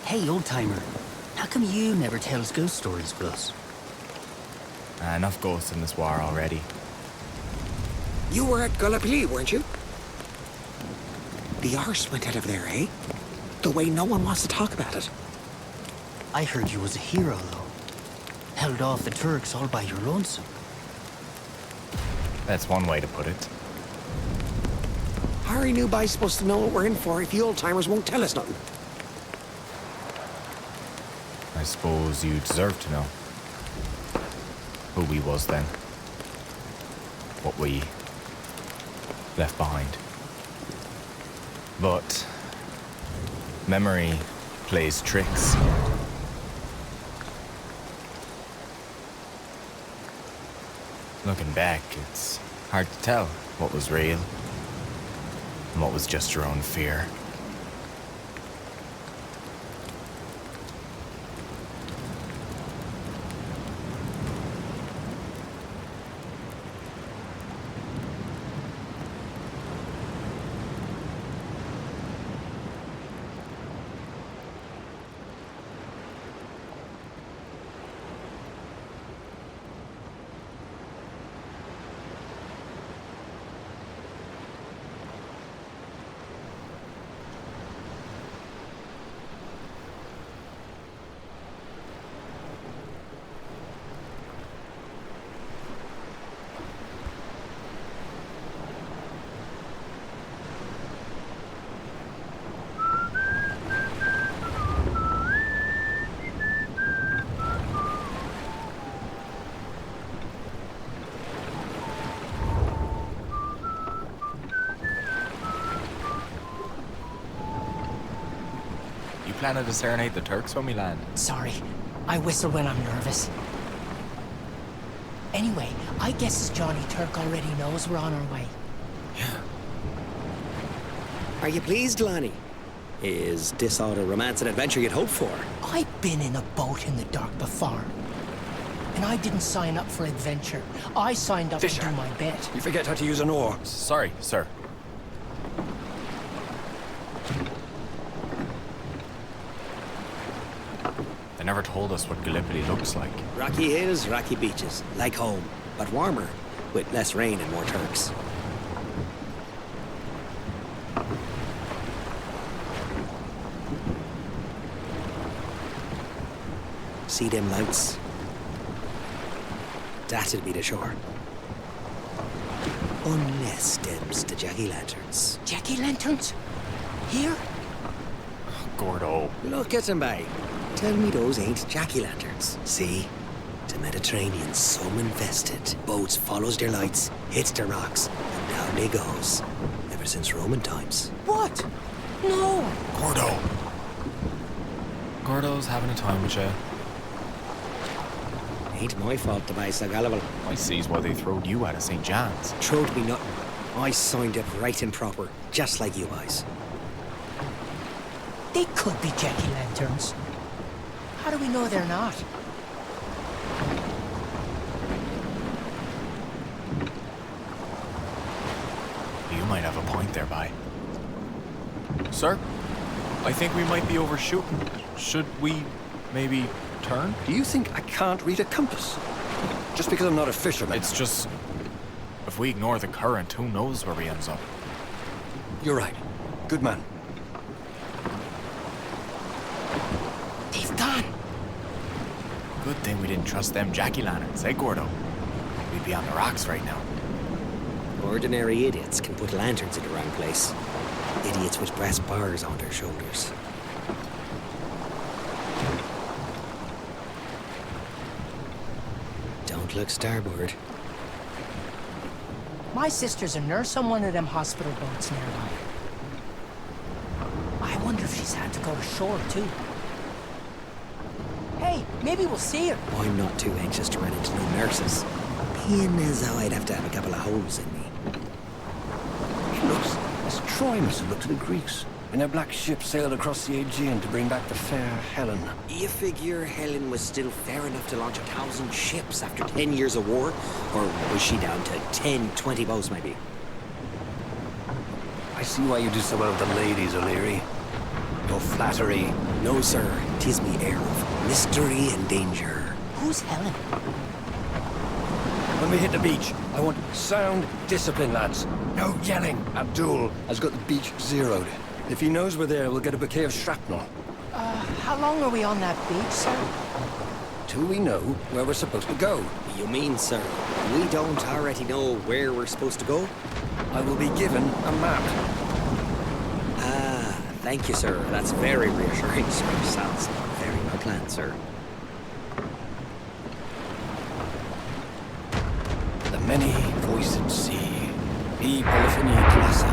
Hey, old-timer. How come you never tell us ghost stories with us? Enough ghosts in this war already. You were at Gallipoli, weren't you? The arse went out of there, eh? The way no one wants to talk about it. I heard you was a hero, though. Held off the Turks all by your lonesome. That's one way to put it. How are you new guys supposed to know what we're in for if you old-timers won't tell us nothing? I suppose you deserve to know who we was then. What we left behind. But memory plays tricks. Looking back, it's hard to tell what was real and what was just your own fear. Planning to serenade the Turks when we land? Sorry, I whistle when I'm nervous. Anyway, I guess Johnny Turk already knows we're on our way. Yeah. Are you pleased, Lonnie? Is this all the romance and adventure you'd hoped for? I've been in a boat in the dark before. And I didn't sign up for adventure. I signed up to do my bit. You forget how to use an oar. Sorry, sir. They never told us what Gallipoli looks like. Rocky hills, rocky beaches. Like home, but warmer. With less rain and more Turks. See them lights? That'll be the shore. Unless them's the jacky-lanterns. Jacky-lanterns? Here? Gordo. Look at them, by. Tell me those ain't jacky-lanterns. See? The Mediterranean's some infested. Boats follows their lights, hits the rocks, and down they goes. Ever since Roman times. What? No! Gordo. Gordo's having a time with you. Ain't my fault the buy so gullible. I sees why they throwed you out of St. John's. Throwed me nothing. I signed it right and proper, just like you guys. They could be jacky-lanterns. How do we know they're not? You might have a point there, Bye. Sir, I think we might be overshooting. Should we maybe turn? Do you think I can't read a compass? Just because I'm not a fisherman. It's just... if we ignore the current, who knows where we ends up? You're right. Good man. They've gone. Good thing we didn't trust them jacky-lanterns, eh, Gordo? We'd be on the rocks right now. Ordinary idiots can put lanterns in the wrong place. Idiots with brass bars on their shoulders. Don't look starboard. My sister's a nurse on one of them hospital boats nearby. I wonder if she's had to go ashore, too. Hey, maybe we'll see her. I'm not too anxious to run into no nurses. Being as though I'd have to have a couple of holes in me. It looks as Troy must have looked to the Greeks. When their black ship sailed across the Aegean to bring back the fair Helen. You figure Helen was still fair enough to launch 1,000 ships after 10 years of war? Or was she down to 10, 20 boats, maybe? I see why you do so well with the ladies, O'Leary. No flattery. No, sir. 'Tis me air of mystery and danger. Who's Helen? When we hit the beach, I want sound discipline, lads. No yelling. Abdul has got the beach zeroed. If he knows we're there, we'll get a bouquet of shrapnel. How long are we on that beach, sir? Till we know where we're supposed to go. You mean, sir, we don't already know where we're supposed to go? I will be given a map. Ah, thank you, sir. That's very reassuring, sir. Sounds very well planned, sir. The many-voiced sea. People of any class.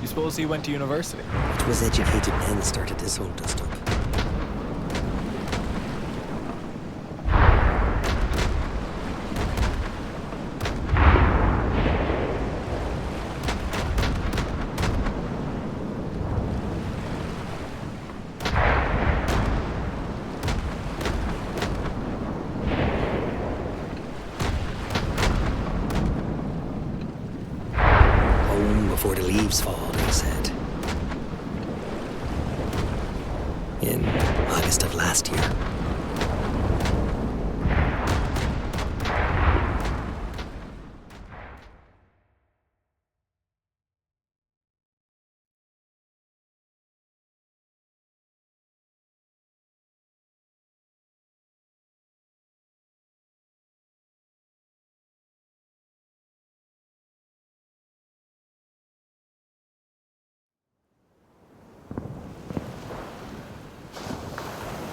You suppose he went to university? It was educated men started this whole dust-up. Before the leaves fall, he said. In August of last year.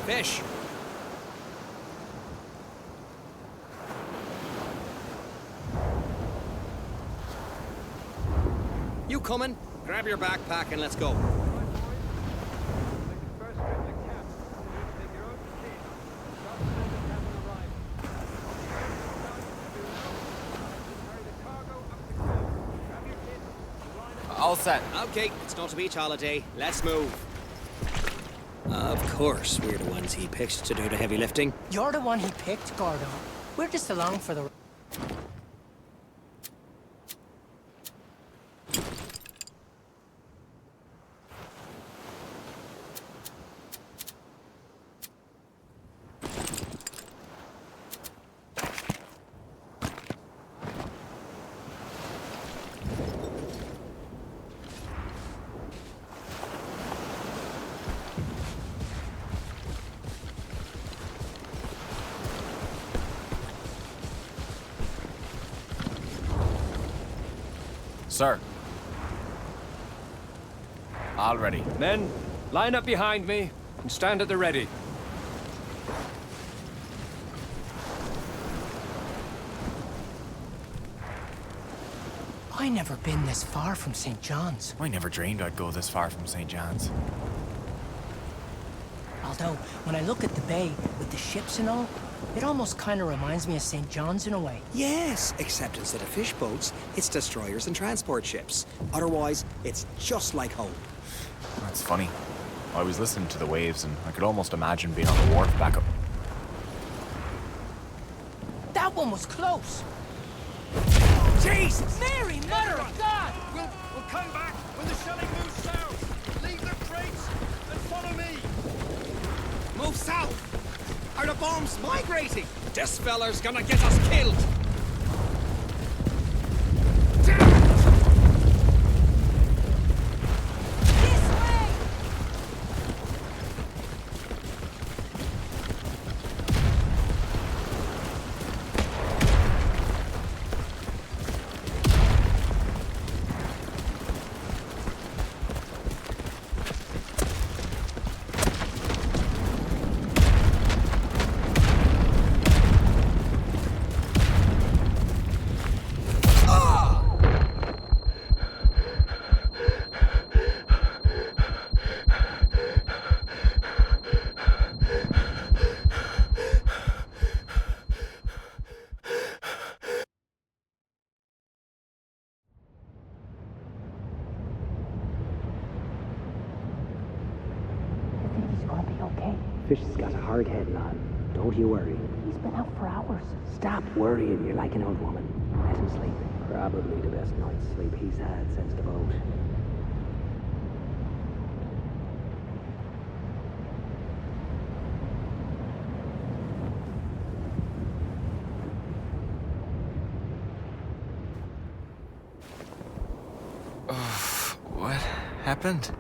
Fish! You coming? Grab your backpack and let's go. All set. Okay, it's not a beach holiday. Let's move. Of course, we're the ones he picked to do the heavy lifting. You're the one he picked, Gordo. We're just along for the... Sir. All ready. Men, line up behind me and stand at the ready. I never been this far from St. John's. I never dreamed I'd go this far from St. John's. Although, when I look at the bay with the ships and all, it almost kind of reminds me of St. John's in a way. Yes, except instead of fish boats, it's destroyers and transport ships. Otherwise, it's just like home. That's funny. I was listening to the waves and I could almost imagine being on the wharf back up. That one was close. Jesus! Mary, Mother of God! We'll come back when the shelling moves south. Leave the crates and follow me. Move south! Are the bombs migrating? This feller's gonna get us killed! Fish has got a hard head, lad. Don't you worry. He's been out for hours. Stop worrying. You're like an old woman. Let him sleep. Probably the best night's sleep he's had since the boat. happened?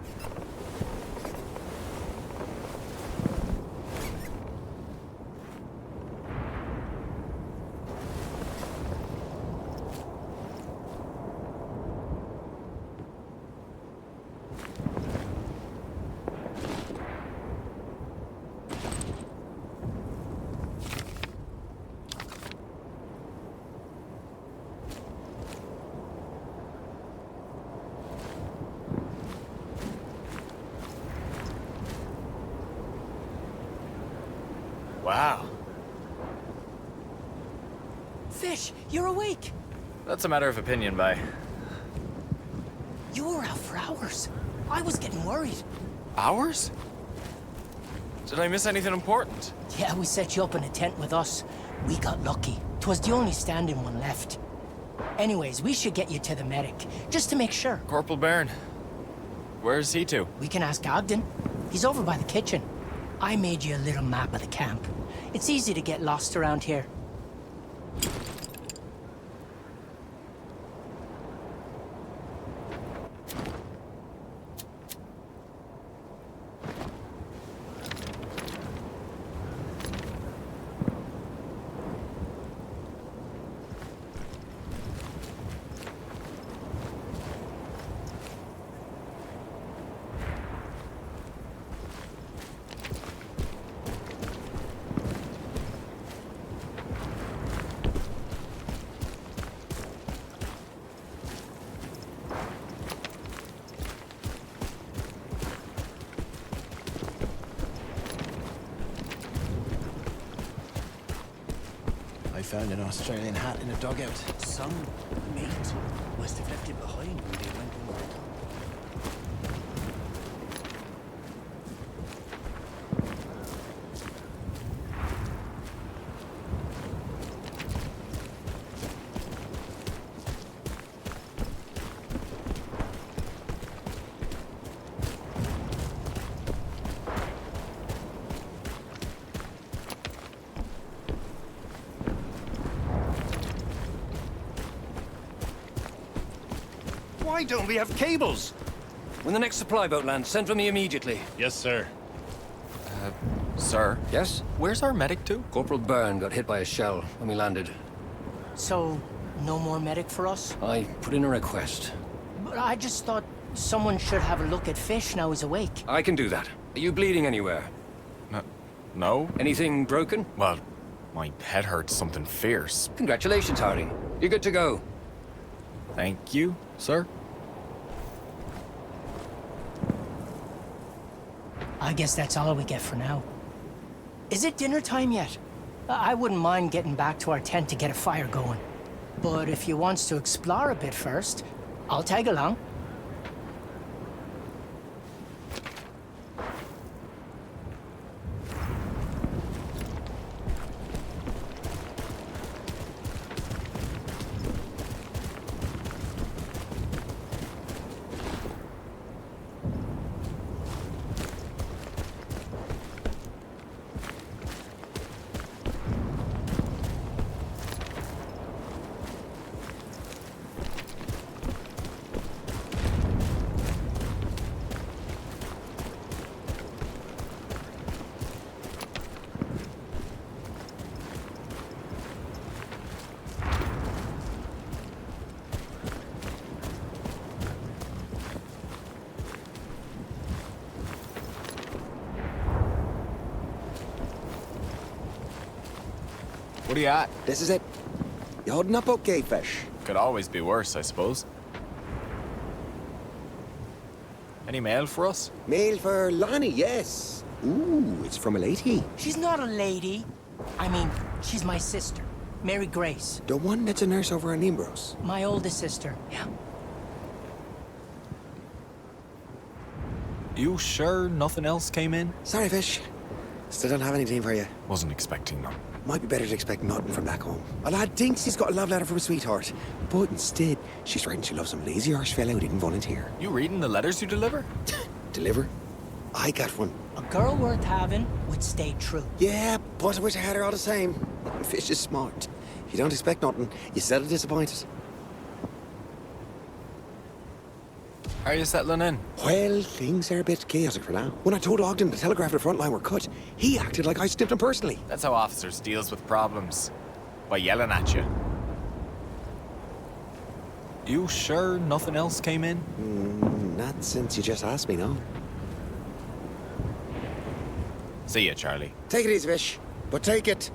Wow. Fish, you're awake. That's a matter of opinion, bye. You were out for hours. I was getting worried. Hours? Did I miss anything important? Yeah, we set you up in a tent with us. We got lucky. 'Twas the only standing one left. Anyways, we should get you to the medic, just to make sure. Corporal Byrne. Where's he to? We can ask Ogden. He's over by the kitchen. I made you a little map of the camp. It's easy to get lost around here. I found an Australian hat in a dugout. Some mate must have left it behind when they went over the top. Why don't we have cables? When the next supply boat lands, send for me immediately. Yes, sir. Sir? Yes? Where's our medic to? Corporal Byrne got hit by a shell when we landed. So, no more medic for us? I put in a request. But I just thought someone should have a look at Fish now he's awake. I can do that. Are you bleeding anywhere? No? Anything broken? Well, my head hurts something fierce. Congratulations, Harding. You're good to go. Thank you, sir. I guess that's all we get for now. Is it dinner time yet? I wouldn't mind getting back to our tent to get a fire going. But if you wants to explore a bit first, I'll tag along. What do you got? This is it. You holding up okay, Fish? Could always be worse, I suppose. Any mail for us? Mail for Lonnie, yes. Ooh, it's from a lady. She's not a lady. I mean, she's my sister, Mary Grace. The one that's a nurse over in Imbros. My oldest sister, yeah. You sure nothing else came in? Sorry, Fish. Still don't have anything for you. Wasn't expecting none. Might be better to expect nothing from back home. A lad thinks he's got a love letter from a sweetheart, but instead, she's writing she loves some lazy arse fellow who didn't volunteer. You reading the letters you deliver? Deliver? I got one. A girl worth having would stay true. Yeah, but I wish I had her all the same. Fish is smart. If you don't expect nothing, you settle disappointed. How are you settling in? Well, things are a bit chaotic for now. When I told Ogden the telegraph and the front line were cut, he acted like I snipped him personally. That's how officers deals with problems. By yelling at you. You sure nothing else came in? Not since you just asked me, no. See ya, Charlie. Take it easy, Fish. But take it.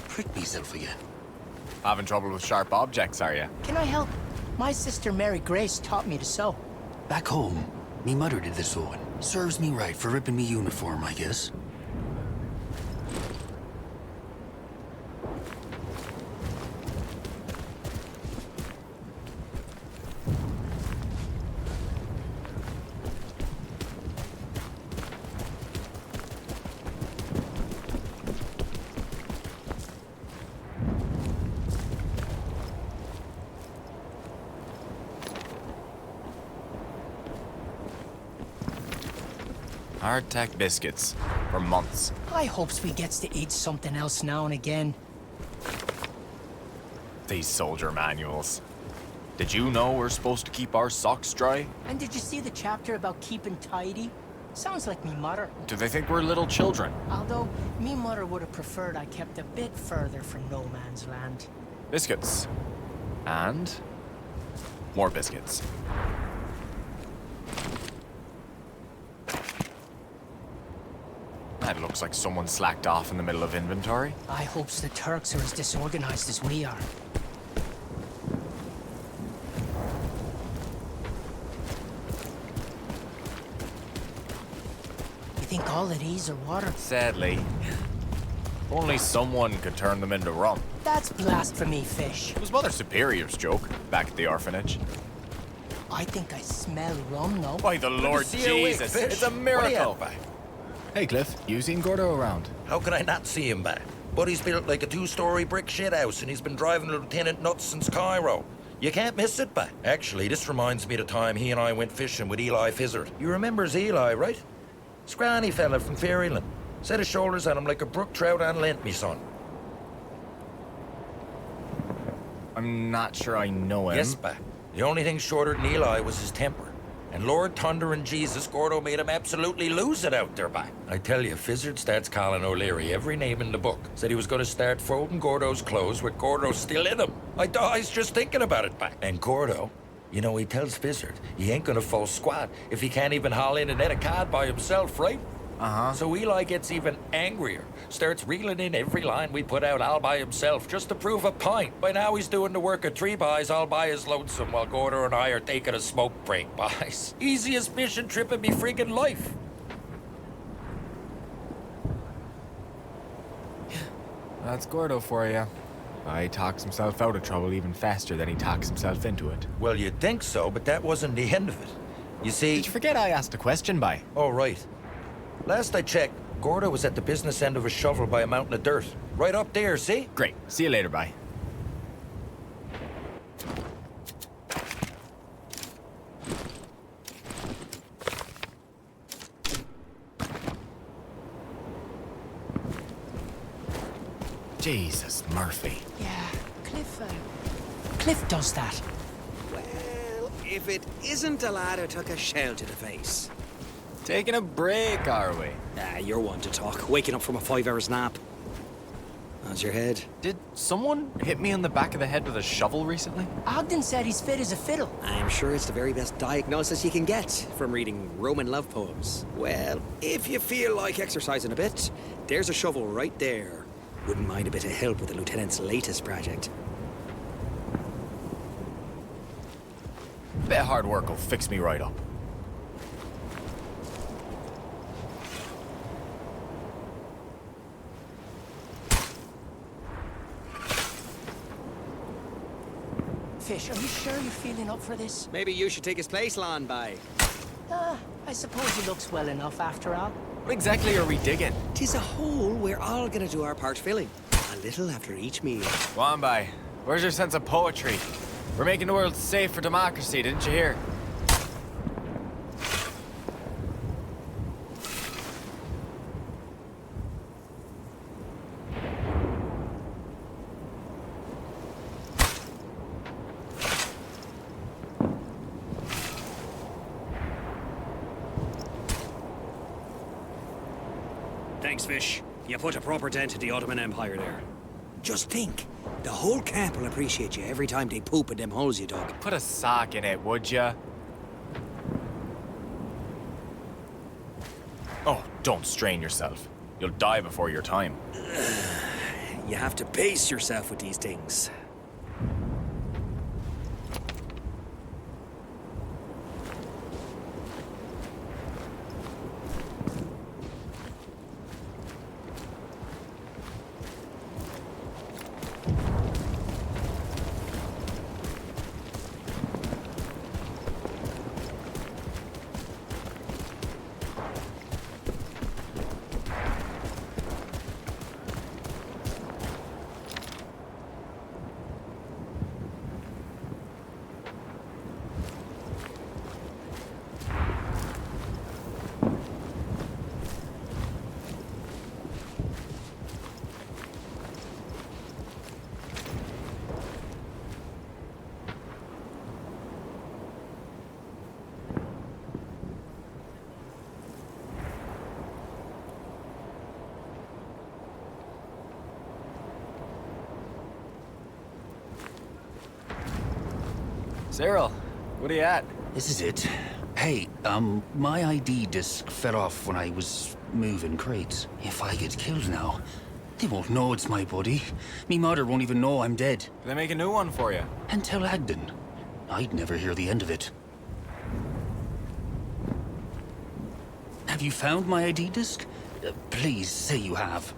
Prick myself again. Having trouble with sharp objects, are you? Can I help? My sister Mary Grace taught me to sew. Back home, me mother did the sewing. Serves me right for ripping me uniform, I guess. Hardtack biscuits. For months. I hopes we gets to eat something else now and again. These soldier manuals. Did you know we're supposed to keep our socks dry? And did you see the chapter about keeping tidy? Sounds like me mother. Do they think we're little children? Although, me mother would have preferred I kept a bit further from no man's land. Biscuits. And more biscuits. That looks like someone slacked off in the middle of inventory. I hopes the Turks are as disorganized as we are. You think all of these are water? Sadly, only someone could turn them into rum. That's blasphemy, Fish. It was Mother Superior's joke back at the orphanage. I think I smell rum, though. By the Lord Jesus, it's a miracle. Hey, Cliff, you seen Gordo around? How can I not see him back? Buddy's built like a two-story brick shithouse, and he's been driving Lieutenant Nuts since Cairo. You can't miss it, back. Actually, this reminds me of the time he and I went fishing with Eli Fizzard. You remembers Eli, right? Scrawny fella from Fairyland. Set his shoulders on him like a brook trout on Lent, me son. I'm not sure I know him. Yes, back. The only thing shorter than Eli was his temper. And Lord Thunder and Jesus, Gordo made him absolutely lose it out there, back. I tell you, Fizzard starts calling O'Leary every name in the book. Said he was going to start folding Gordo's clothes with Gordo still in them. I dies just thinking about it, back. And Gordo, you know, he tells Fizzard he ain't going to fall squat if he can't even haul in a net of cod by himself, right? Uh-huh. So Eli gets even angrier. Starts reeling in every line we put out all by himself just to prove a point. By now he's doing the work of three boys all by his lonesome while Gordo and I are taking a smoke break, boys. Easiest fishing trip in me friggin' life. That's Gordo for you. He talks himself out of trouble even faster than he talks himself into it. Well, you'd think so, but that wasn't the end of it. You see... Did you forget I asked a question, by? Oh, right. Last I checked, Gordo was at the business end of a shovel by a mountain of dirt. Right up there, see? Great. See you later, bye. Jesus, Murphy. Yeah, Cliff does that. Well, if it isn't a lad who took a shell to the face. Taking a break, are we? You're one to talk. Waking up from a 5-hour nap. How's your head? Did someone hit me on the back of the head with a shovel recently? Ogden said he's fit as a fiddle. I'm sure it's the very best diagnosis you can get from reading Roman love poems. Well, if you feel like exercising a bit, there's a shovel right there. Wouldn't mind a bit of help with the Lieutenant's latest project. Bit of hard work will fix me right up. Fish, are you sure you're feeling up for this? Maybe you should take his place, Lon, by. I suppose he looks well enough after all. What exactly are we digging? 'Tis a hole we're all gonna do our part filling. A little after each meal. Go on, by. Where's your sense of poetry? We're making the world safe for democracy, didn't you hear? Thanks, Fish. You put a proper dent in the Ottoman Empire there. Just think, the whole camp will appreciate you every time they poop in them holes you dug. Put a sock in it, would ya? Oh, don't strain yourself. You'll die before your time. You have to pace yourself with these things. Cyril, what are you at? This is it. Hey, my ID disc fell off when I was moving crates. If I get killed now, they won't know it's my buddy. Me mother won't even know I'm dead. They make a new one for you. And tell Agden. I'd never hear the end of it. Have you found my ID disc? Please say you have.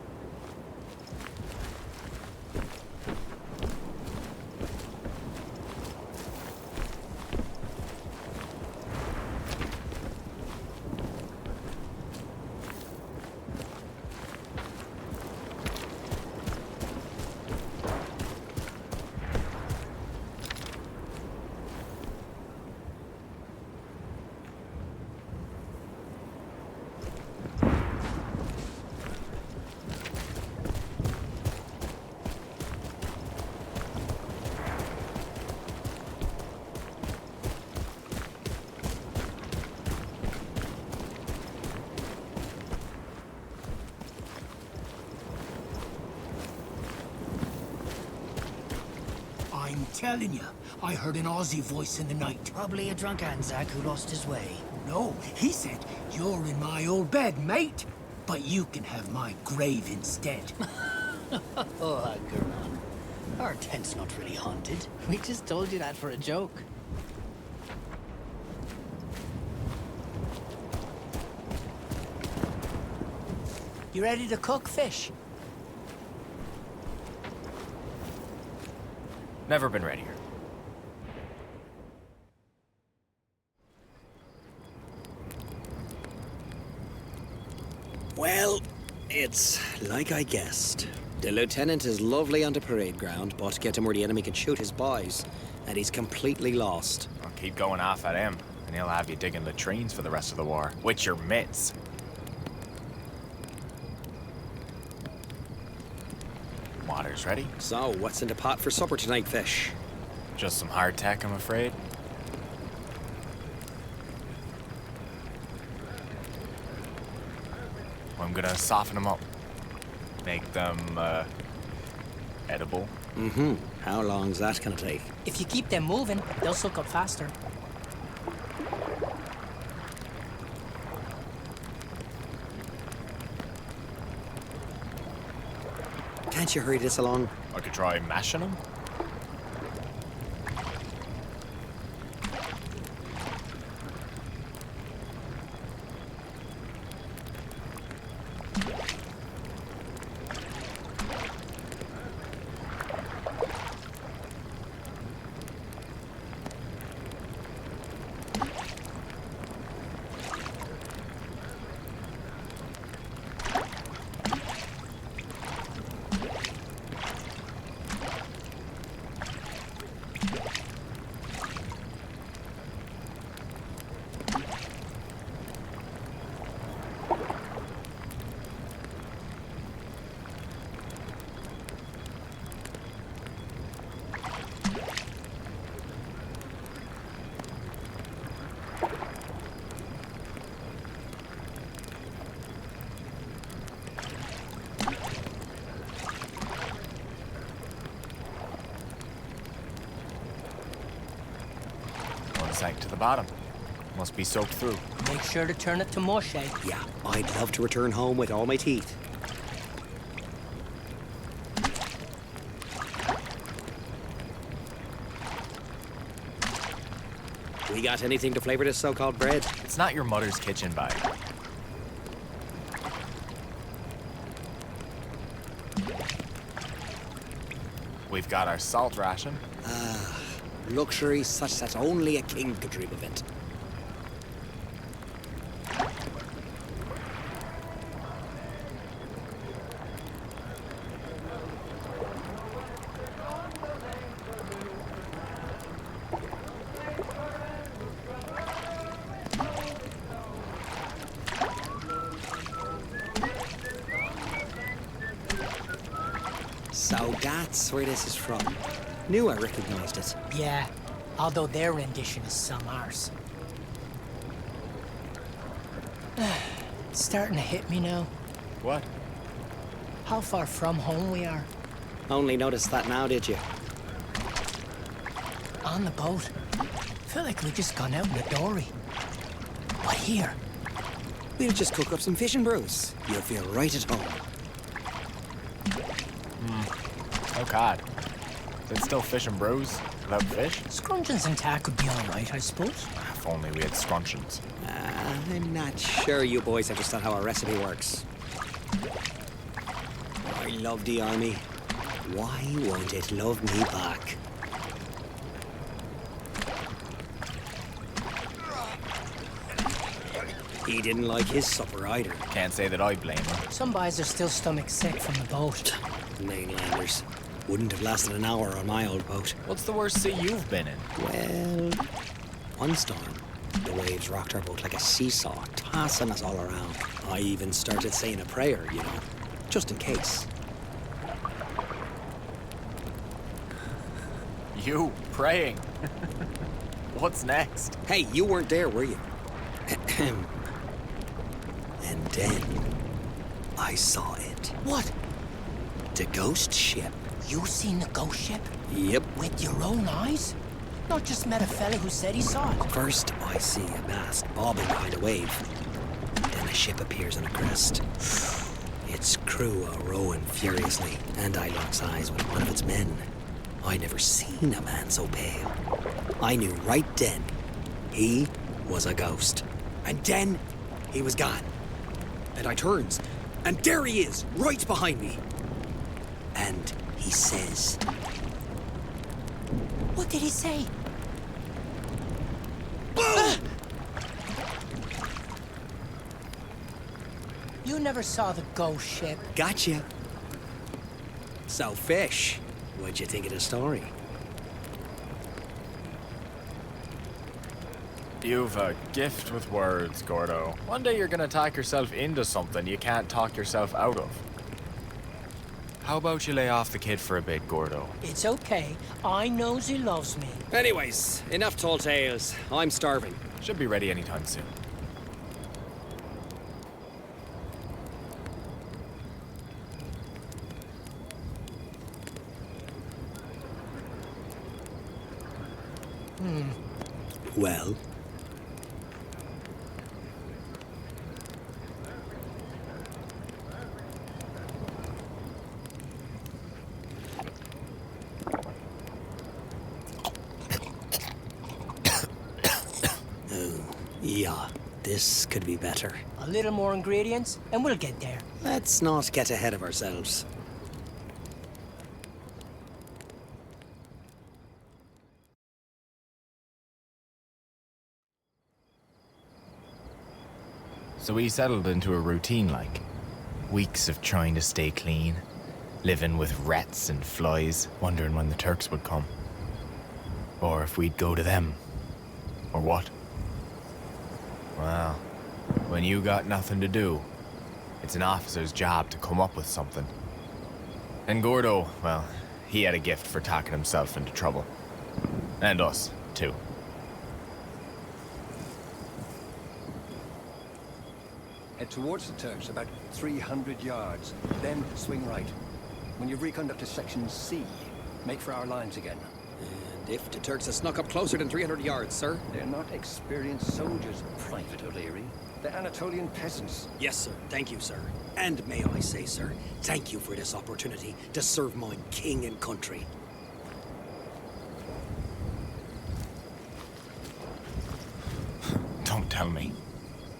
I'm telling you, I heard an Aussie voice in the night. Probably a drunk Anzac who lost his way. No, he said, "You're in my old bed, mate. But you can have my grave instead." Oh, Gurman. Our tent's not really haunted. We just told you that for a joke. You ready to cook fish? Never been readier. Well, it's like I guessed. The lieutenant is lovely on the parade ground, but get him where the enemy can shoot his boys, and he's completely lost. I'll keep going off at him, and he'll have you digging latrines for the rest of the war. With your mitts. Water's ready. So, what's in the pot for supper tonight, Fish? Just some hardtack, I'm afraid. I'm gonna soften them up. Make them, edible. Mm-hmm. How long's that gonna take? If you keep them moving, they'll soak up faster. Can't you hurry this along? I could try mashing them. sank to the bottom. Must be soaked through. Make sure to turn it to mush, eh? Yeah, I'd love to return home with all my teeth. We got anything to flavor this so-called bread? It's not your mother's kitchen, bye. We've got our salt ration. Luxury such that only a king could dream of it. So that's where this is from. Knew I recognized it. Yeah, although their rendition is some arse. It's starting to hit me now. What? How far from home we are. Only noticed that now, did you? On the boat. Feel like we just gone out in a dory. But here, We'll just cook up some fish and brews. You'll feel right at home. Oh, God. Is it still fish and brews without fish? scruncheons and tack would be all right, I suppose. If only we had scruncheons. I'm not sure you boys understand how a recipe works. I love the army. Why won't it love me back? He didn't like his supper either. Can't say that I blame him. Some boys are still stomach sick from the boat. Mainlanders. Wouldn't have lasted an hour on my old boat. What's the worst sea you've been in? Well, one storm. The waves rocked our boat like a seesaw, tossing us all around. I even started saying a prayer, you know, just in case. You praying? What's next? Hey, you weren't there, were you? And then I saw it. What? The ghost ship. You seen the ghost ship? Yep. With your own eyes? Not just met a fella who said he saw it. First, I see a mast bobbing behind a wave. Then a ship appears on a crest. Its crew are rowing furiously, and I locks eyes with one of its men. I never seen a man so pale. I knew right then he was a ghost. And then he was gone. And I turns, and there he is, right behind me. And he says, What did he say? "Boom!" You never saw the ghost ship. Gotcha. So, Fish, what'd you think of the story? You've a gift with words, Gordo. One day you're gonna talk yourself into something you can't talk yourself out of. How about you lay off the kid for a bit, Gordo? It's okay. I knows he loves me. Anyways, enough tall tales. I'm starving. Should be ready anytime soon. Well? Oh, yeah. This could be better. A little more ingredients, and we'll get there. Let's not get ahead of ourselves. So we settled into a routine like weeks of trying to stay clean, living with rats and flies, wondering when the Turks would come. Or if we'd go to them. Or what? Well, when you got nothing to do, it's an officer's job to come up with something. And Gordo, well, he had a gift for talking himself into trouble. And us, too. Head towards the Turks about 300 yards, then swing right. When you've reconed up to section C, make for our lines again. If the Turks have snuck up closer than 300 yards, sir. They're not experienced soldiers, Private O'Leary. They're Anatolian peasants. Yes, sir. Thank you, sir. And may I say, sir, thank you for this opportunity to serve my king and country. Don't tell me.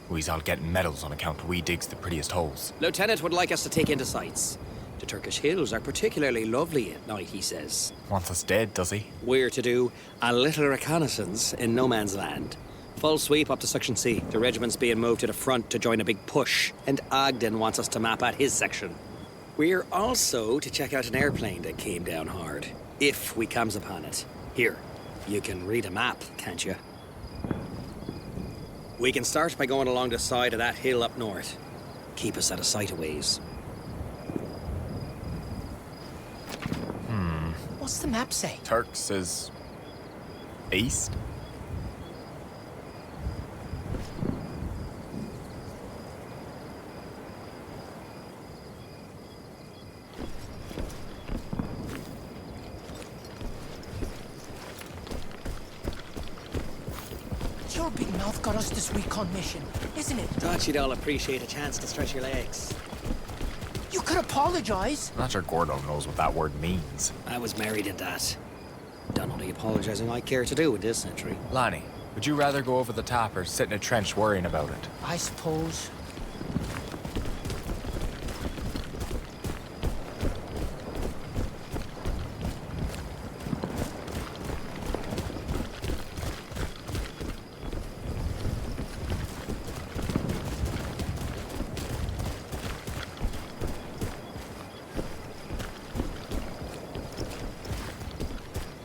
We's all getting medals on account we digs the prettiest holes. Lieutenant would like us to take in the sights. The Turkish hills are particularly lovely at night, he says. Wants us dead, does he? We're to do a little reconnaissance in no man's land. Full sweep up to Section C. The regiment's being moved to the front to join a big push, and Ogden wants us to map out his section. We're also to check out an airplane that came down hard, if we comes upon it. Here, you can read a map, can't you? We can start by going along the side of that hill up north. Keep us at a sight of ways. What's the map say? Turks is east? Your big mouth got us this recon mission, isn't it? Thought you'd all appreciate a chance to stretch your legs. You could apologize. Not sure Gordo knows what that word means. I was married in that. Done all the apologizing I care to do in this century. Lonnie, would you rather go over the top or sit in a trench worrying about it? I suppose.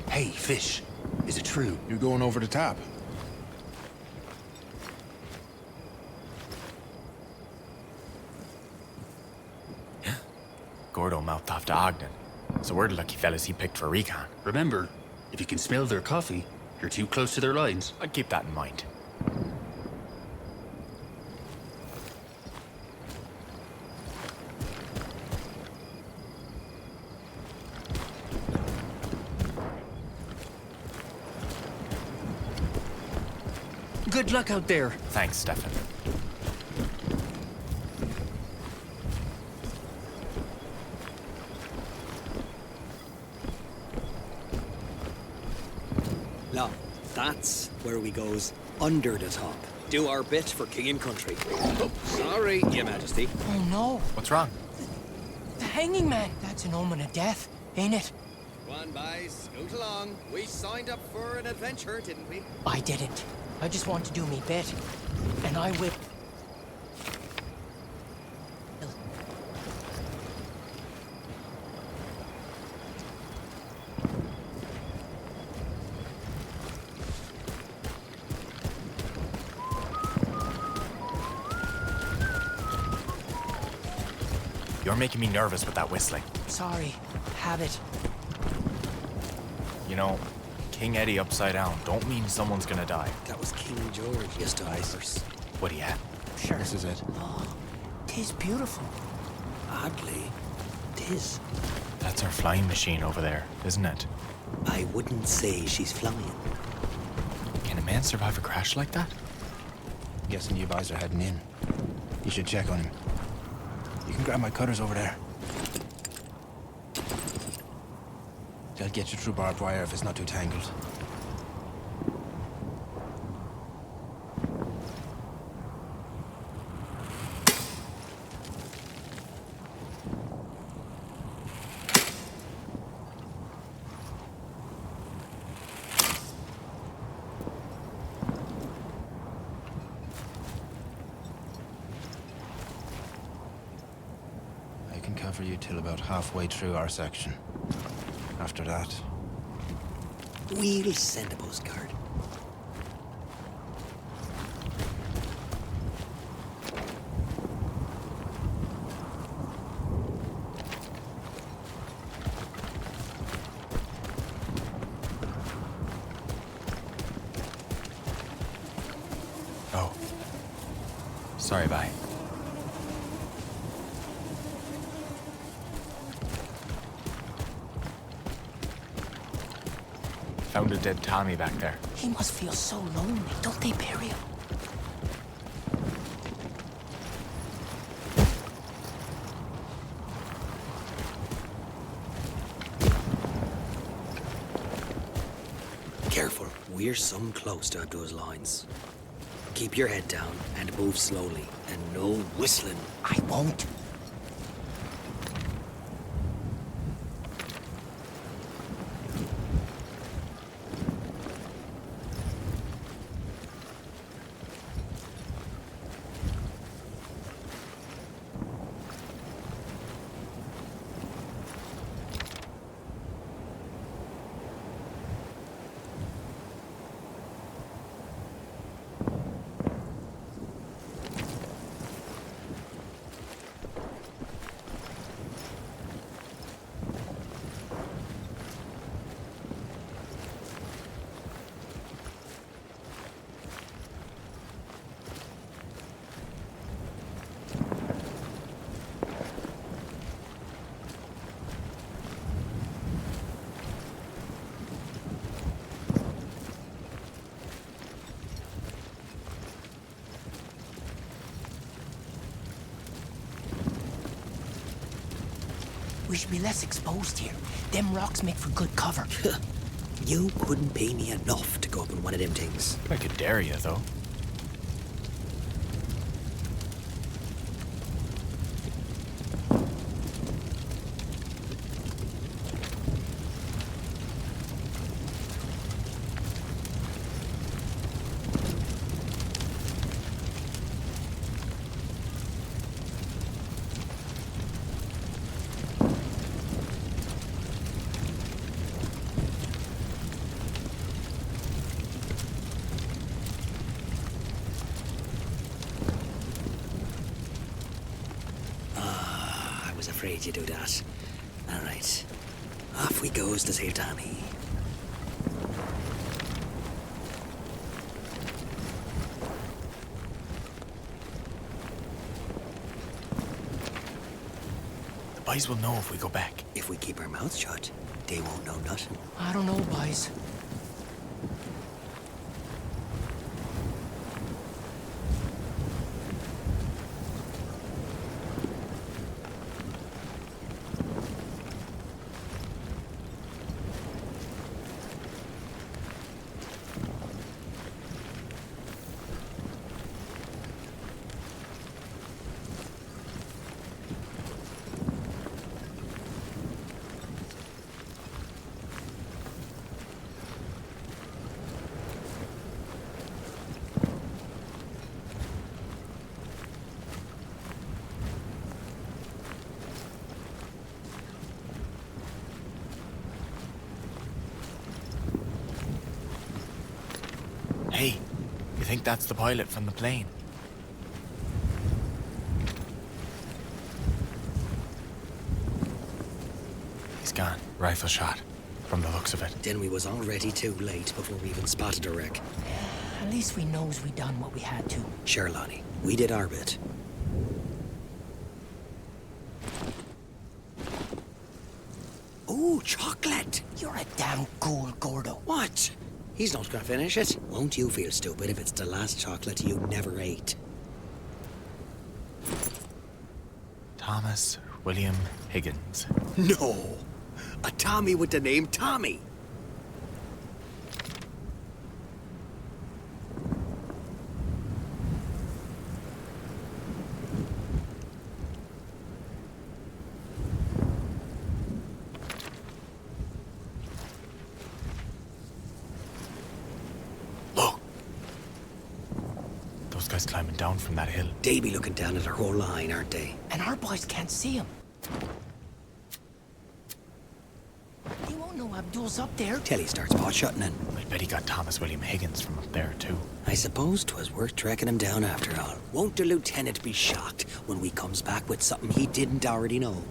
Hey, Fish. Is it true? You're going over the top. Gordo mouthed off to Ogden. So we're the lucky fellas he picked for recon. Remember, if you can smell their coffee, you're too close to their lines. I'd keep that in mind. Good luck out there. Thanks, Stefan. Now, that's where we goes under the top. Do our bit for king and country. Oh, sorry, Your Majesty. Oh no, What's wrong? the hanging man. That's an omen of death, ain't it? Go on, boys. Scoot along. We signed up for an adventure, didn't we? I didn't. I just want to do me bit. And I will. You're making me nervous with that whistling. Sorry. Habit. You know, King Eddie upside down don't mean someone's gonna die. That was King George used to first. What do you have? Sure. This is it. Tis beautiful. Oddly, tis. That's our flying machine over there, isn't it? I wouldn't say she's flying. Can a man survive a crash like that? Guessing you guys are heading in. You should check on him. You can grab my cutters over there. They'll get you through barbed wire if it's not too tangled. I can cover you till about halfway through our section. After that, We'll send a postcard. Oh. Sorry, bye. Found found a dead Tommy back there. He must feel so lonely. Don't they bury him? Careful, we're some close to Abdul's lines. Keep your head down and move slowly, and no whistling. I won't. We should be less exposed here. Them rocks make for good cover. You couldn't pay me enough to go up in one of them things. I could dare you, though. Afraid you do that. All right. Off we goes to save Tommy. The boys will know if we go back. If we keep our mouths shut, they won't know nothing. I don't know, boys. Hey, you think that's the pilot from the plane? He's gone. Rifle shot, from the looks of it. Then we was already too late before we even spotted the wreck. At least we knows we done what we had to. Sure, Lonnie. We did our bit. Ooh, chocolate! You're a damn ghoul, Gordo. What? He's not gonna finish it. Won't you feel stupid if it's the last chocolate you never ate? Thomas William Higgins. No! A Tommy with the name Tommy! Those guys climbing down from that hill. They be looking down at our whole line, aren't they? And our boys can't see him. They won't know Abdul's up there. Till he starts pot-shotting in. I bet he got Thomas William Higgins from up there, too. I suppose 'twas worth tracking him down after all. Won't the lieutenant be shocked when we comes back with something he didn't already know?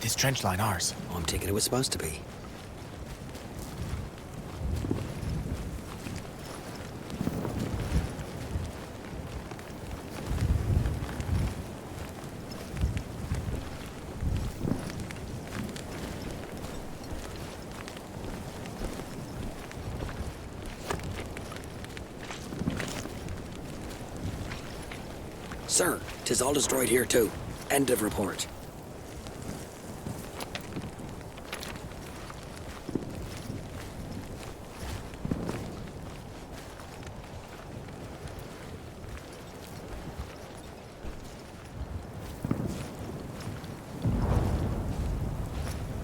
This trench line ours? Oh, I'm thinking it was supposed to be. Sir, 'tis all destroyed here too. End of report.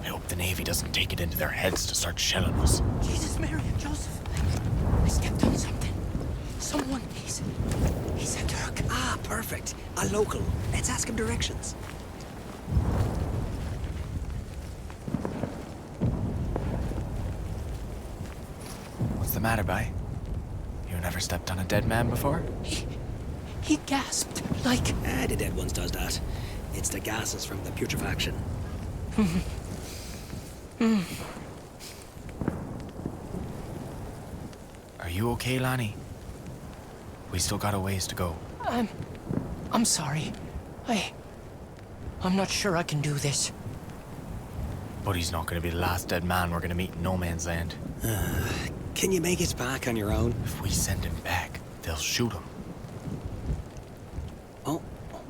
I hope the Navy doesn't take it into their heads to start shelling us. Jesus, Mary and Joseph. I stepped on something. Someone, he's a Turk. Ah, perfect. A local. Let's ask him directions. What's the matter, bye? You never stepped on a dead man before? He gasped, like... Ah, the dead ones does that. It's the gases from the putrefaction. Are you okay, Lanny? We still got a ways to go. I'm sorry. I'm not sure I can do this. But he's not going to be the last dead man we're going to meet in no man's land. Can you make it back on your own? If we send him back, they'll shoot him. Oh,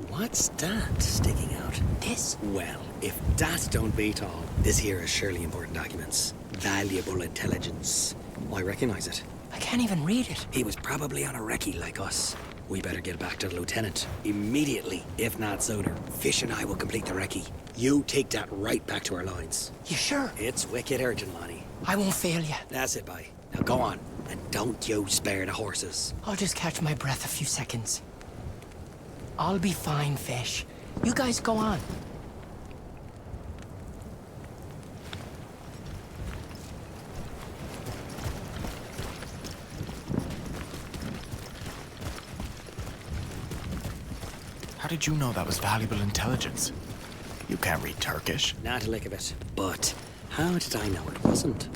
what's that sticking out? This? Well, if that don't beat all, this here is surely important documents. Valuable intelligence. I recognize it. I can't even read it. He was probably on a recce like us. We better get back to the lieutenant. Immediately, if not sooner. Fish and I will complete the recce. You take that right back to our lines. You sure? It's wicked urgent, Lonnie. I won't fail you. That's it, bye. Now go on, and don't you spare the horses. I'll just catch my breath a few seconds. I'll be fine, Fish. You guys go on. How did you know that was valuable intelligence? You can't read Turkish. Not a lick of it. But how did I know it wasn't?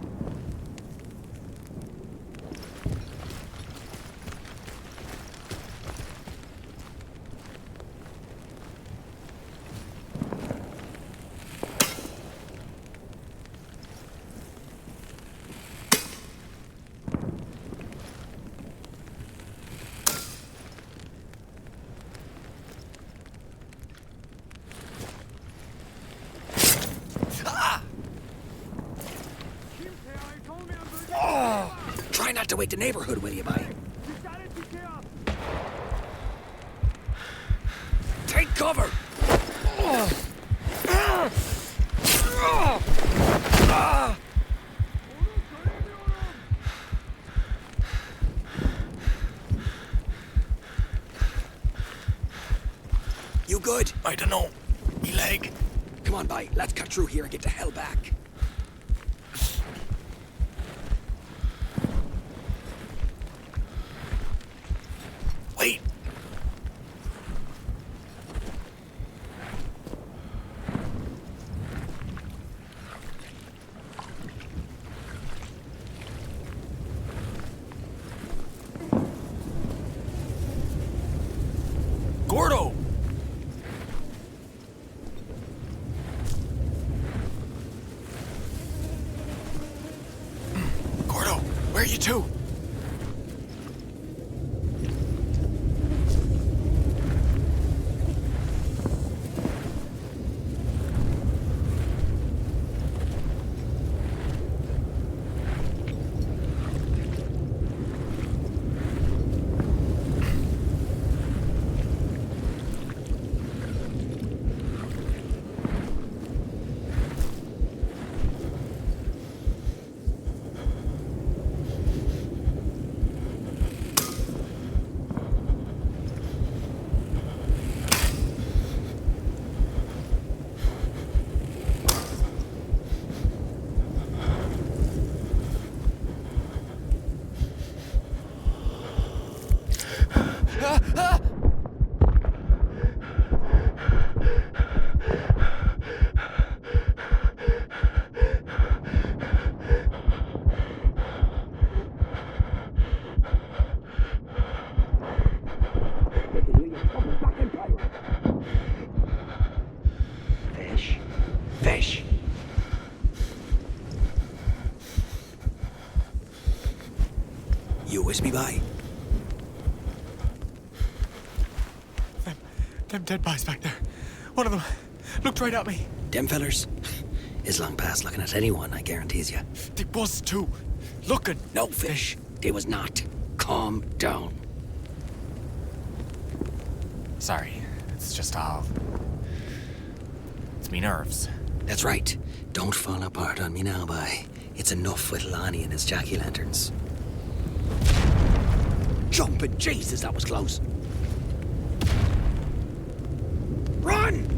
Try not to wake the neighborhood, will you, bye? Take cover! You good? I don't know. Me leg. Come on, bye. Let's cut through here and get the hell back. Wait. Gordo! Gordo, where are you to? by. Them dead boys back there. One of them looked right at me. Them fellers is long past looking at anyone, I guarantees you. They was too. Looking. No, Fish, they was not. Calm down. Sorry, it's just all... It's me nerves. That's right. Don't fall apart on me now, boy. It's enough with Lonnie and his jack-o'-lanterns. Jumping Jesus, that was close. Run!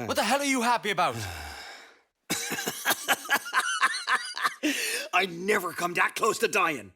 What the hell are you happy about? I never come that close to dying.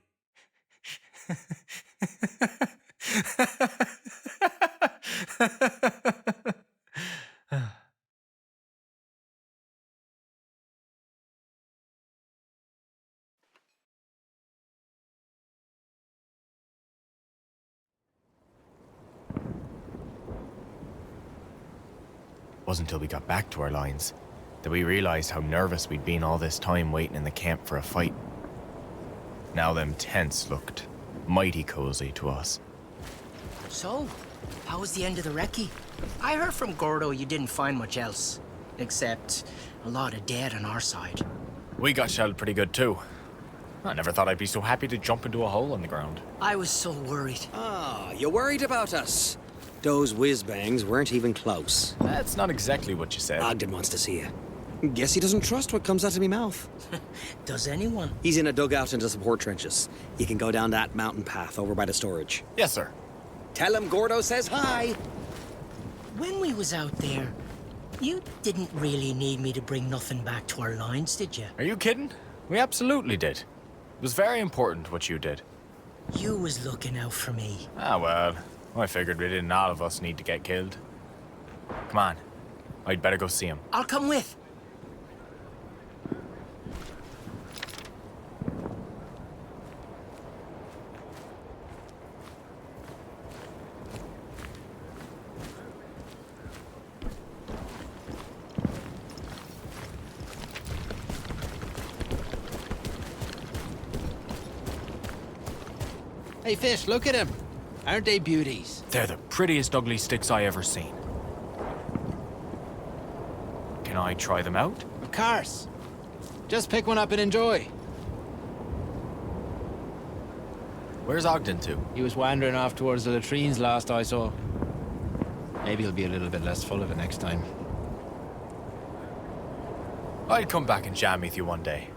Wasn't until we got back to our lines that we realized how nervous we'd been all this time waiting in the camp for a fight. Now them tents looked mighty cozy to us. So, how was the end of the recce? I heard from Gordo you didn't find much else. Except a lot of dead on our side. We got shelled pretty good too. I never thought I'd be so happy to jump into a hole in the ground. I was so worried. Ah, you worried about us? Those whiz-bangs weren't even close. That's not exactly what you said. Ogden wants to see you. Guess he doesn't trust what comes out of me mouth. Does anyone? He's in a dugout in the support trenches. You can go down that mountain path over by the storage. Yes, sir. Tell him Gordo says hi. When we was out there, you didn't really need me to bring nothing back to our lines, did you? Are you kidding? We absolutely did. It was very important what you did. You was looking out for me. Ah, well, I figured we didn't all of us need to get killed. Come on. I'd better go see him. I'll come with. Hey, Fish, look at him. Aren't they beauties? They're the prettiest ugly sticks I ever seen. Can I try them out? Of course. Just pick one up and enjoy. Where's Ogden to? He was wandering off towards the latrines last I saw. Maybe he'll be a little bit less full of it next time. I'll come back and jam with you one day.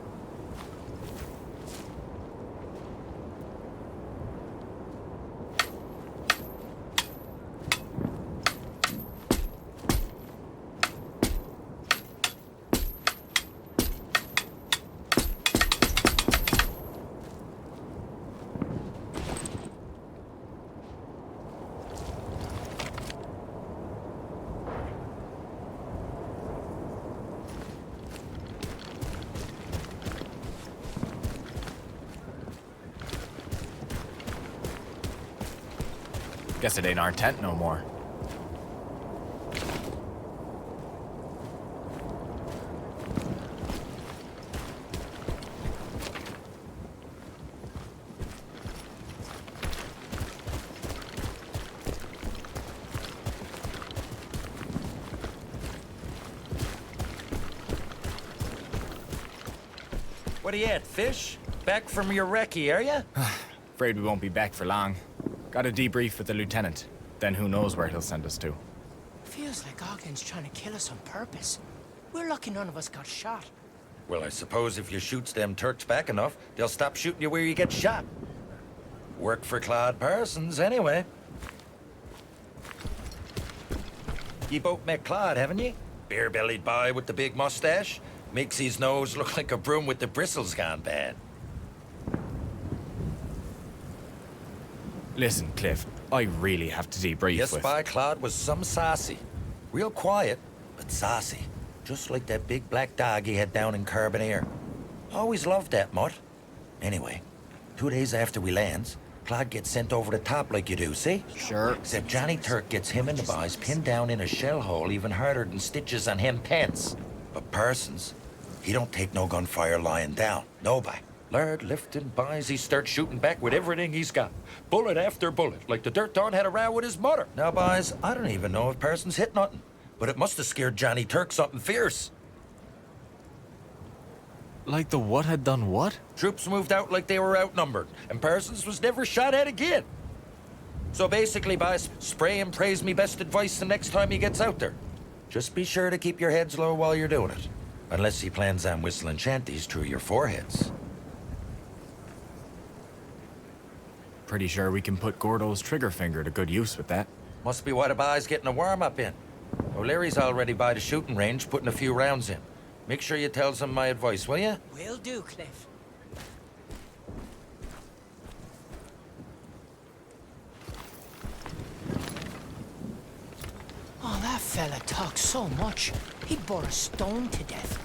Guess it ain't our tent no more. What are you at, Fish? Back from your recce, are you? Afraid we won't be back for long. Got a debrief with the lieutenant. Then who knows where he'll send us to. Feels like Ogden's trying to kill us on purpose. We're lucky none of us got shot. Well, I suppose if you shoots them Turks back enough, they'll stop shooting you where you get shot. Worked for Claude Parsons, anyway. You both met Claude, haven't you? Beer-bellied boy with the big mustache. Makes his nose look like a broom with the bristles gone bad. Listen, Cliff, I really have to debrief Yes, with... by Claude was some saucy. Real quiet, but saucy. Just like that big black dog he had down in Carbonear. Always loved that mutt. Anyway, 2 days after we lands, Claude gets sent over the top like you do, see? Sure. Except Johnny Turk gets him and the boys pinned down in a shell hole even harder than stitches on him pants. But Parsons, he don't take no gunfire lying down. No, by. Lord, lifting boys, he starts shooting back with everything he's got. Bullet after bullet, like the dirt don had a row with his mother. Now, boys, I don't even know if Parsons hit nothing, but it must have scared Johnny Turk something fierce. Like the what had done what? Troops moved out like they were outnumbered, and Parsons was never shot at again. So basically, boys, spray and praise me best advice the next time he gets out there. Just be sure to keep your heads low while you're doing it. Unless he plans on whistling shanties through your foreheads. Pretty sure we can put Gordo's trigger finger to good use with that. Must be what a boy's getting a warm-up in. O'Leary's already by the shooting range, putting a few rounds in. Make sure you tell some my advice, will you? Will do, Cliff. Oh, that fella talks so much. He'd bore a stone to death.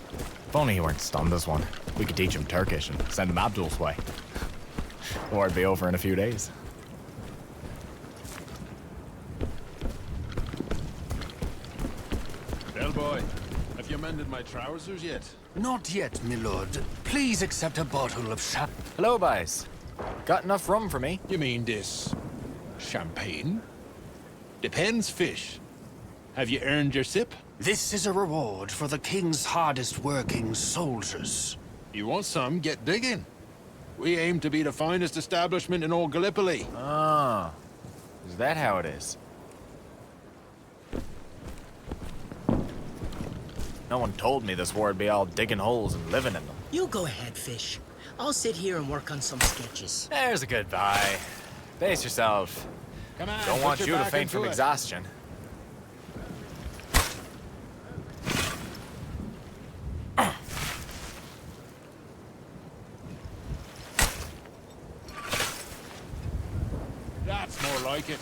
If only he weren't stunned as one. We could teach him Turkish and send him Abdul's way. War'd be over in a few days. Bellboy, have you mended my trousers yet? Not yet, my lord. Please accept a bottle of Hello, boys. Got enough rum for me? You mean this... champagne? Depends, fish. Have you earned your sip? This is a reward for the king's hardest working soldiers. You want some, get digging. We aim to be the finest establishment in all Gallipoli. Ah, is that how it is? No one told me this war'd be all digging holes and living in them. You go ahead, Fish. I'll sit here and work on some sketches. There's a goodbye. Pace yourself. Come on, Don't put want your you to back faint into from it. exhaustion. That's more like it.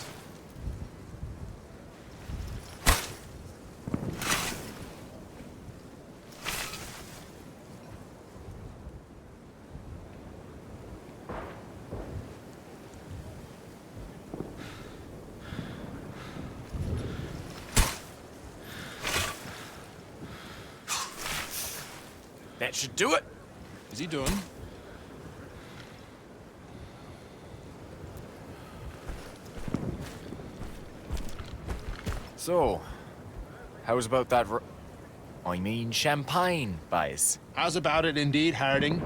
That should do it. Is he done? So, how's about that I mean champagne, boys? How's about it indeed, Harding?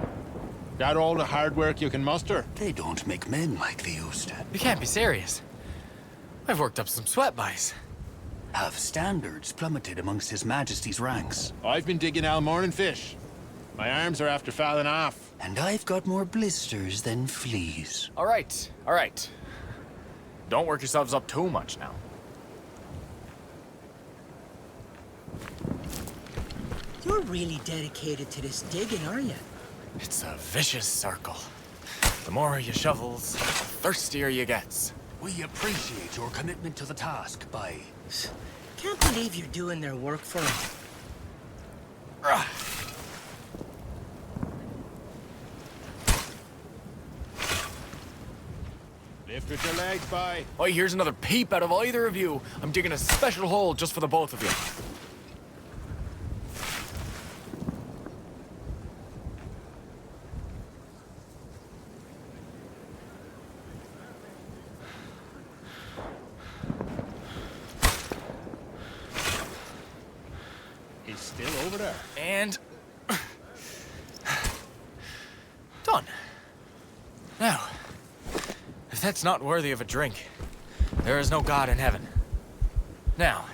Got all the hard work you can muster? They don't make men like they used to. You can't be serious. I've worked up some sweat, boys. Have standards plummeted amongst His Majesty's ranks. I've been digging all morning, fish. My arms are after falling off. And I've got more blisters than fleas. All right, all right. Don't work yourselves up too much now. You're really dedicated to this digging, are you? It's a vicious circle. The more you shovels, the thirstier you gets. We appreciate your commitment to the task, Bye. Can't believe you're doing their work for them. Lift with your legs, Bye. Oh, here's another peep out of either of you. I'm digging a special hole just for the both of you. He's still over there. And... done. Now, if that's not worthy of a drink, there is no God in heaven. Now,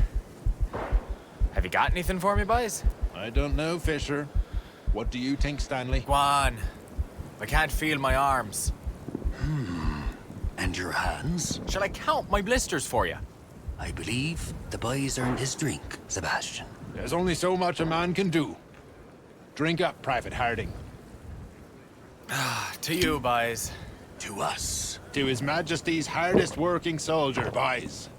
have you got anything for me, boys? I don't know, Fisher. What do you think, Stanley? Go on. I can't feel my arms. And your hands? Shall I count my blisters for you? I believe the boy's earned his drink, Sebastian. There's only so much a man can do. Drink up, Private Harding. To you, boys. To us. To His Majesty's hardest working soldier, boys.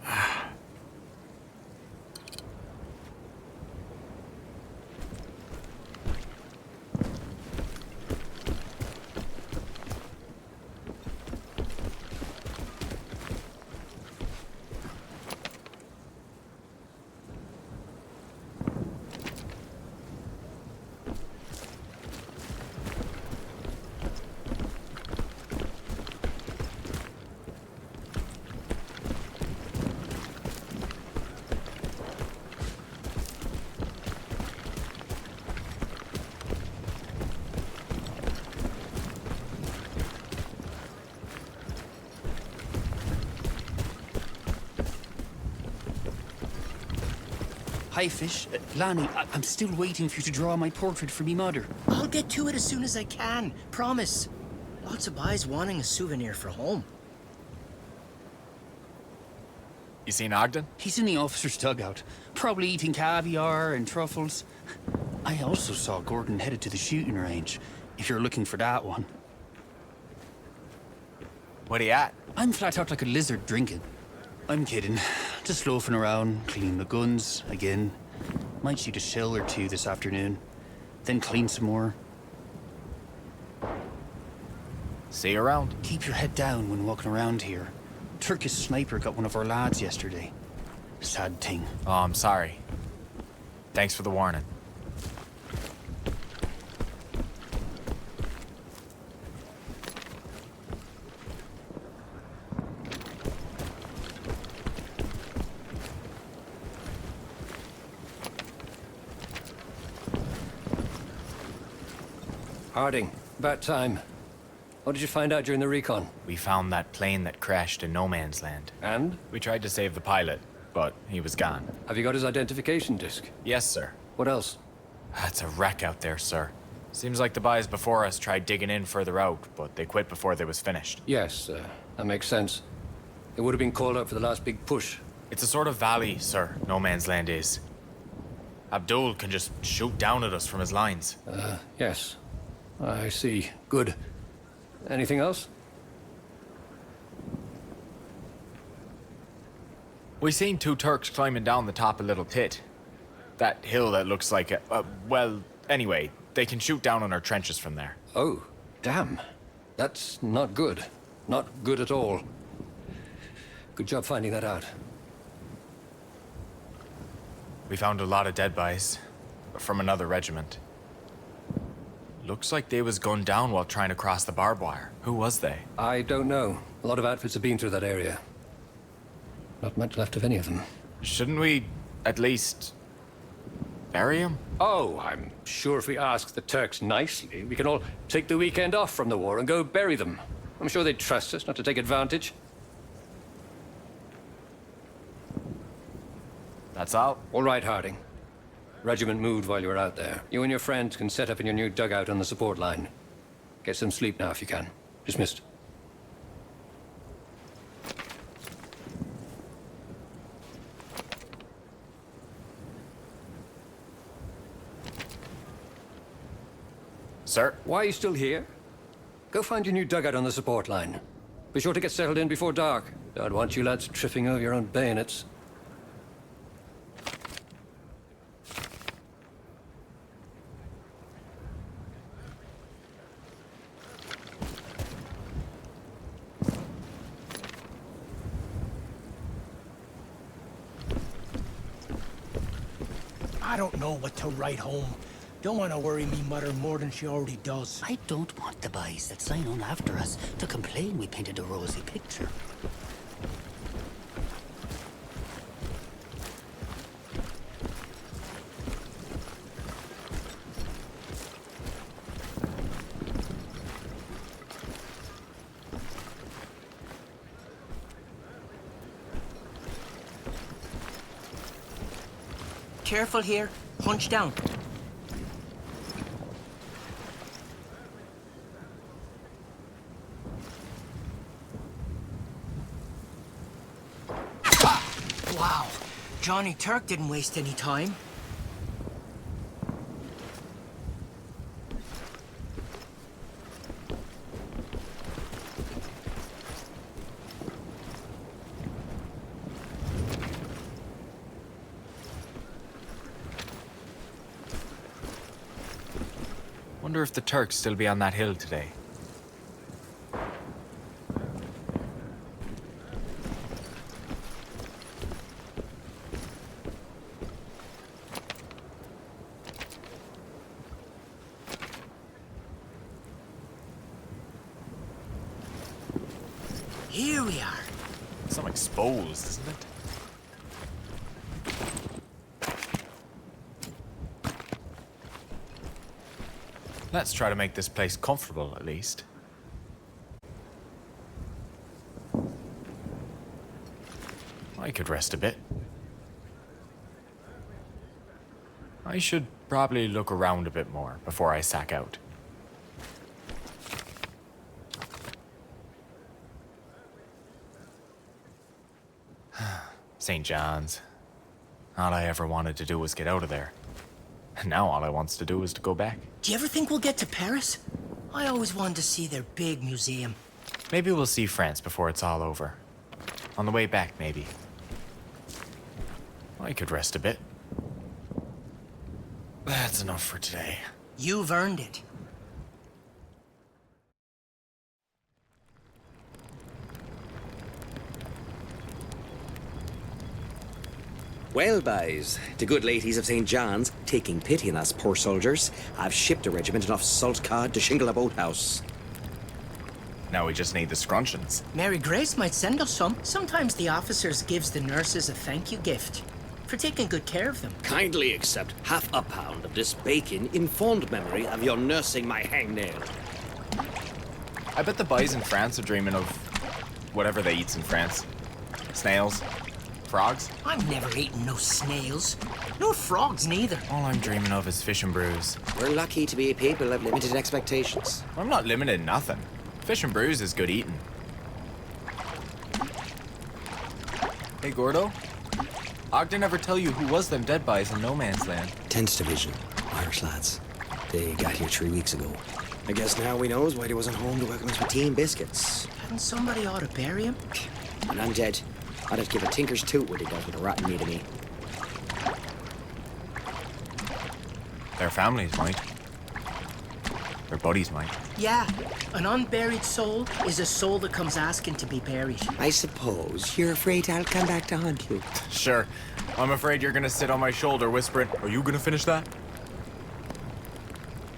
Hi, Fish. Lanny, I'm still waiting for you to draw my portrait for me mother. I'll get to it as soon as I can. Promise. Lots of boys wanting a souvenir for home. You seen Ogden? He's in the officer's dugout, probably eating caviar and truffles. I also saw Gordon headed to the shooting range, if you're looking for that one. What are you at? I'm flat out like a lizard drinking. I'm kidding. Just loafing around, cleaning the guns again. Might shoot a shell or two this afternoon, then clean some more. See you around. Keep your head down when walking around here. Turkish sniper got one of our lads yesterday. Sad thing. Oh, I'm sorry. Thanks for the warning. Harding, about time. What did you find out during the recon? We found that plane that crashed in no man's land. And? We tried to save the pilot, but he was gone. Have you got his identification disc? Yes, sir. What else? It's a wreck out there, sir. Seems like the boys before us tried digging in further out, but they quit before they was finished. Yes, that makes sense. It would have been called out for the last big push. It's a sort of valley, sir, no man's land is. Abdul can just shoot down at us from his lines. Yes. I see. Good. Anything else? We seen two Turks climbing down the top of Little Tit. That hill that looks like a... well, anyway, they can shoot down on our trenches from there. Oh, damn. That's not good. Not good at all. Good job finding that out. We found a lot of dead bodies from another regiment. Looks like they was gunned down while trying to cross the barbed wire. Who was they? I don't know. A lot of outfits have been through that area. Not much left of any of them. Shouldn't we at least bury him? Oh, I'm sure if we ask the Turks nicely, we can all take the weekend off from the war and go bury them. I'm sure they'd trust us not to take advantage. That's all? All right, Harding. Regiment moved while you were out there. You and your friends can set up in your new dugout on the support line. Get some sleep now if you can. Dismissed. Sir? Why are you still here? Go find your new dugout on the support line. Be sure to get settled in before dark. Don't want you lads tripping over your own bayonets. I don't know what to write home. Don't want to worry me mother more than she already does. I don't want the boys that sign on after us to complain we painted a rosy picture. Careful here. Hunch down. Johnny Turk didn't waste any time. Wonder if the Turks still be on that hill today. Here we are. Some exposed, isn't it? Let's try to make this place comfortable, at least. I could rest a bit. I should probably look around a bit more before I sack out. St. John's. All I ever wanted to do was get out of there. And now all I wants to do is to go back. Do you ever think we'll get to Paris? I always wanted to see their big museum. Maybe we'll see France before it's all over. On the way back, maybe. I could rest a bit. That's enough for today. You've earned it. Well, boys, the good ladies of St. John's, taking pity on us poor soldiers, have shipped a regiment enough salt cod to shingle a boathouse. Now we just need the scruncheons. Mary Grace might send us some. Sometimes the officers gives the nurses a thank you gift for taking good care of them. Kindly accept half a pound of this bacon in fond memory of your nursing my hangnail. I bet the boys in France are dreaming of whatever they eats in France. Snails. Frogs? I'm never eating no snails. No frogs neither. All I'm dreaming of is fish and brews. We're lucky to be a people of limited expectations. I'm not limited in nothing. Fish and brews is good eating. Hey, Gordo. Ogden never tell you who was them dead boys in No Man's Land. 10th Division, Irish lads. They got here 3 weeks ago. I guess now we knows why they wasn't home to welcome us with tea and biscuits. Hadn't somebody ought to bury him? And I'm dead. I'd have to give a tinker's toot what he does with a rotten meat of me. Their families might. Their buddies might. Yeah, an unburied soul is a soul that comes asking to be buried. I suppose you're afraid I'll come back to haunt you. Sure. I'm afraid you're gonna sit on my shoulder whispering, "Are you gonna finish that?"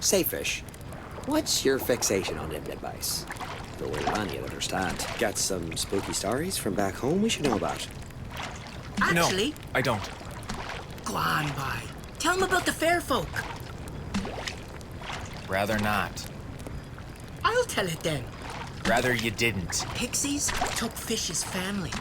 Say, Fish, what's your fixation on them dead boys? Though Ronnie will understand. Got some spooky stories from back home we should know about. Actually, No, I don't. go on by. Tell him about the fair folk. Rather not. I'll tell it then. Rather you didn't. Pixies took Fish's family.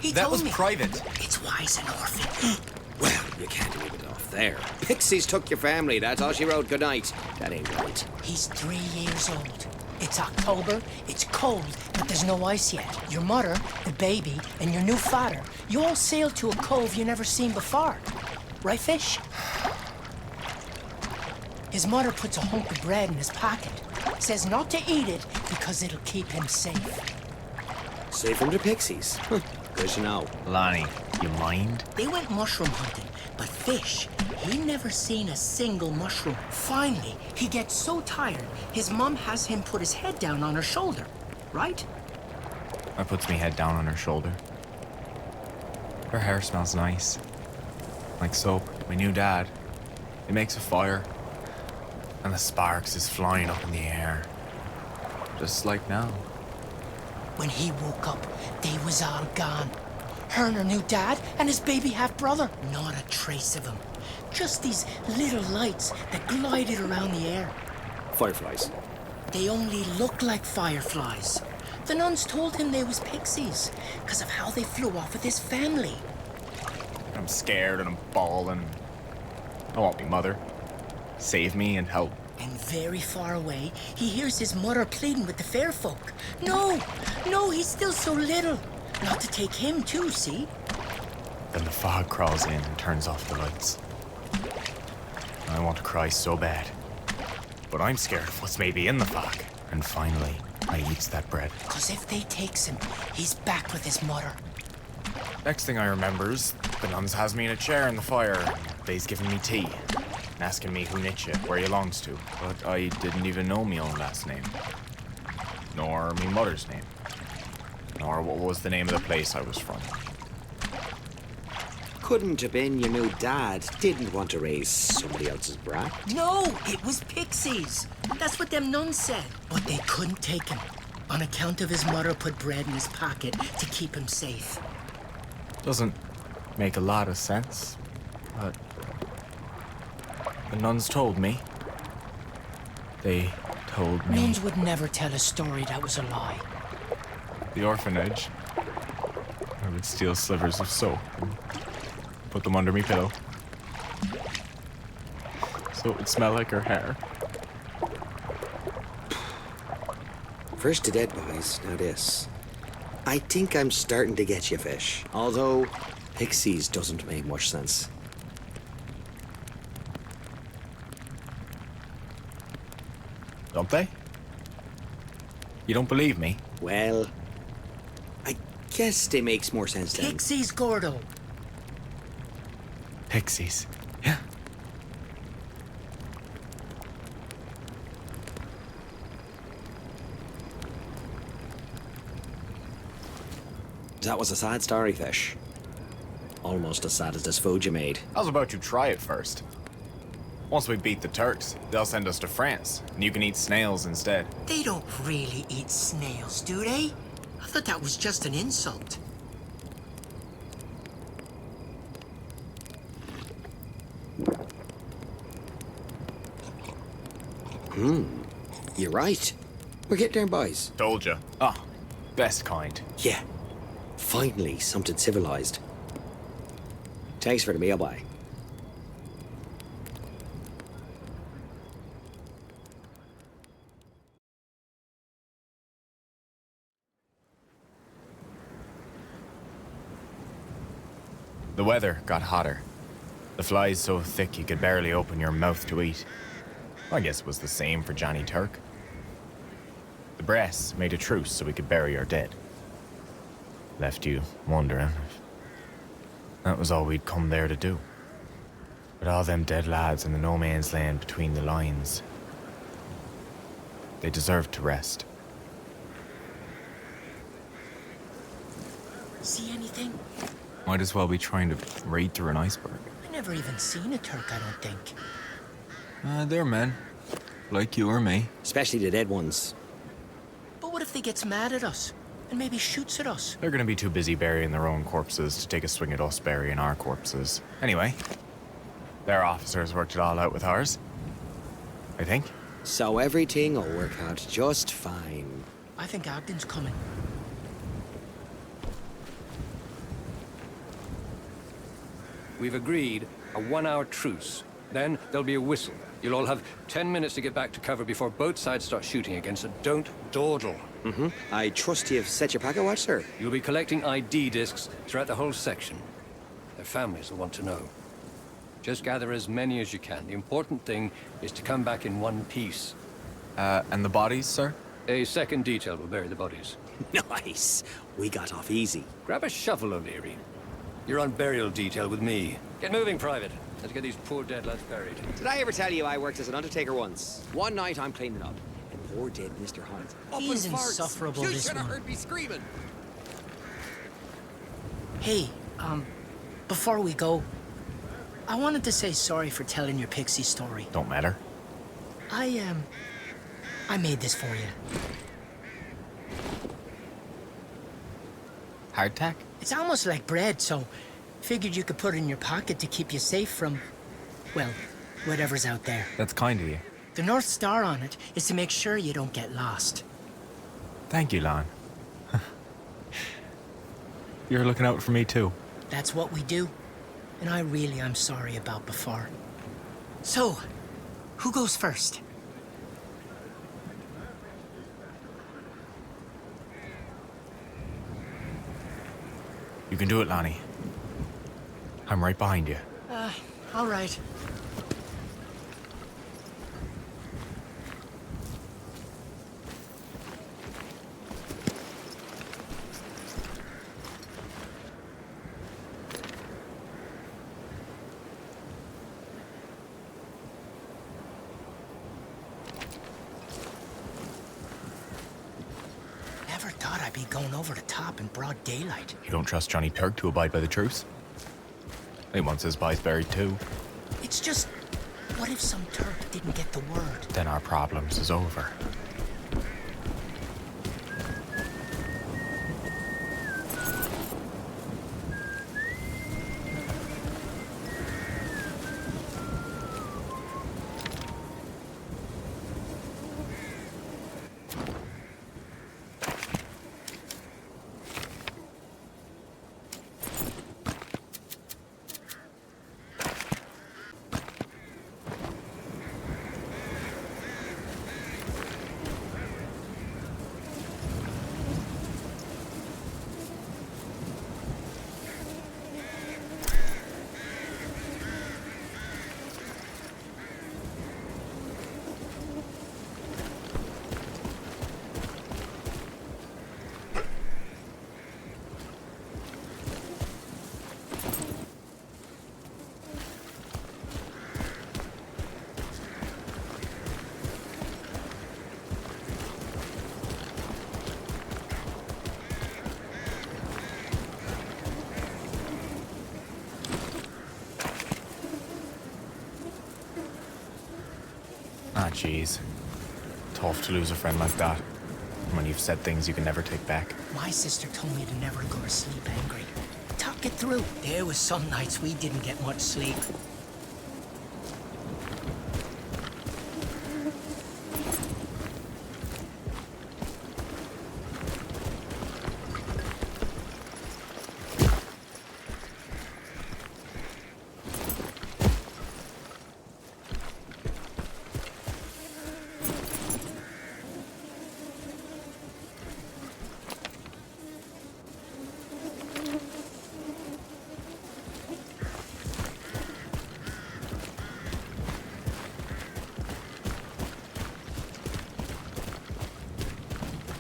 He That told was me. private. It's why he's an orphan. Well, you can't leave it off there. Pixies took your family, that's all she wrote. Good night. That ain't right. He's 3 years old. It's October, it's cold, but there's no ice yet. Your mother, the baby, and your new father, you all sailed to a cove you never seen before. Right, Fish? His mother puts a hunk of bread in his pocket. Says not to eat it because it'll keep him safe. Safe from the Pixies. Huh. Good to know. Lonnie, you mind? They went mushroom hunting, but Fish, he never seen a single mushroom. Finally, he gets so tired, his mom has him put his head down on her shoulder, right? I puts me head down on her shoulder. Her hair smells nice. Like soap. My new dad. He makes a fire. And the sparks is flying up in the air. Just like now. When he woke up, they was all gone. Her and her new dad and his baby half-brother. Not a trace of him. Just these little lights that glided around the air. Fireflies. They only looked like fireflies. The nuns told him they was pixies, because of how they flew off with his family. I'm scared and I'm bawling. I want me mother. Save me and help. And very far away, he hears his mother pleading with the fair folk. No, no, he's still so little. Not to take him too, see? Then the fog crawls in and turns off the lights. I want to cry so bad. But I'm scared of what's maybe in the fog. And finally, I eats that bread. 'Cause if they takes him, he's back with his mother. Next thing I remembers, the nuns has me in a chair in the fire, and they's giving me tea, and asking me who knit you, where you longs to. But I didn't even know me own last name. Nor me mother's name. Nor what was the name of the place I was from. Couldn't have been you knew Dad didn't want to raise somebody else's brat. No, it was pixies. That's what them nuns said. But they couldn't take him, on account of his mother put bread in his pocket to keep him safe. Doesn't make a lot of sense, but the nuns told me. They told me. Nuns would never tell a story that was a lie. The orphanage. I would steal slivers of soap and put them under me pillow, so it would smell like her hair. First the dead boys, now this. I think I'm starting to get you, Fish. Although, pixies doesn't make much sense. Don't they? You don't believe me? Well, I guess they makes more sense then. Pixies, Gordo. Pixies. Yeah. That was a sad story, Fish. Almost as sad as this food you made. I was about to try it first. Once we beat the Turks, they'll send us to France, and you can eat snails instead. They don't really eat snails, do they? I thought that was just an insult. You're right. We're getting there, boys. Told ya. Ah, best kind. Yeah. Finally, something civilized. Thanks for the meal, boy. The weather got hotter. The flies so thick you could barely open your mouth to eat. I guess it was the same for Johnny Turk. The brass made a truce so we could bury our dead. Left you wondering if that was all we'd come there to do. But all them dead lads in the no man's land between the lines, they deserved to rest. See anything? Might as well be trying to raid through an iceberg. I never even seen a Turk, I don't think. They're men. Like you or me. Especially the dead ones. But what if they gets mad at us? And maybe shoots at us? They're gonna be too busy burying their own corpses to take a swing at us burying our corpses. Anyway, their officers worked it all out with ours. I think. So everything will work out just fine. I think Ogden's coming. We've agreed a 1-hour truce. Then there'll be a whistle. You'll all have 10 minutes to get back to cover before both sides start shooting again, so don't dawdle. I trust you've set your packet watch, sir. You'll be collecting ID discs throughout the whole section. Their families will want to know. Just gather as many as you can. The important thing is to come back in one piece. And the bodies, sir? A second detail will bury the bodies. Nice. We got off easy. Grab a shovel, O'Leary. You're on burial detail with me. Get moving, Private. Let's get these poor dead lads buried. Did I ever tell you I worked as an undertaker once? One night I'm cleaning up, and poor dead Mr. Hines. He's insufferable, You this should have one. heard me screaming. Hey, before we go, I wanted to say sorry for telling your pixie story. Don't matter. I made this for you. Hardtack? It's almost like bread, so figured you could put it in your pocket to keep you safe from, well, whatever's out there. That's kind of you. The North Star on it is to make sure you don't get lost. Thank you, Lon. You're looking out for me, too. That's what we do. And I'm sorry about before. So, who goes first? You can do it, Lonnie. I'm right behind you. All right. Never thought I'd be going over the top in broad daylight. You don't trust Johnny Turk to abide by the truce? He wants his boys buried too. It's just, what if some Turk didn't get the word? Then our problems is over. Ah, jeez. Tough to lose a friend like that. When you've said things you can never take back. My sister told me to never go to sleep angry. Talk it through. There was some nights we didn't get much sleep.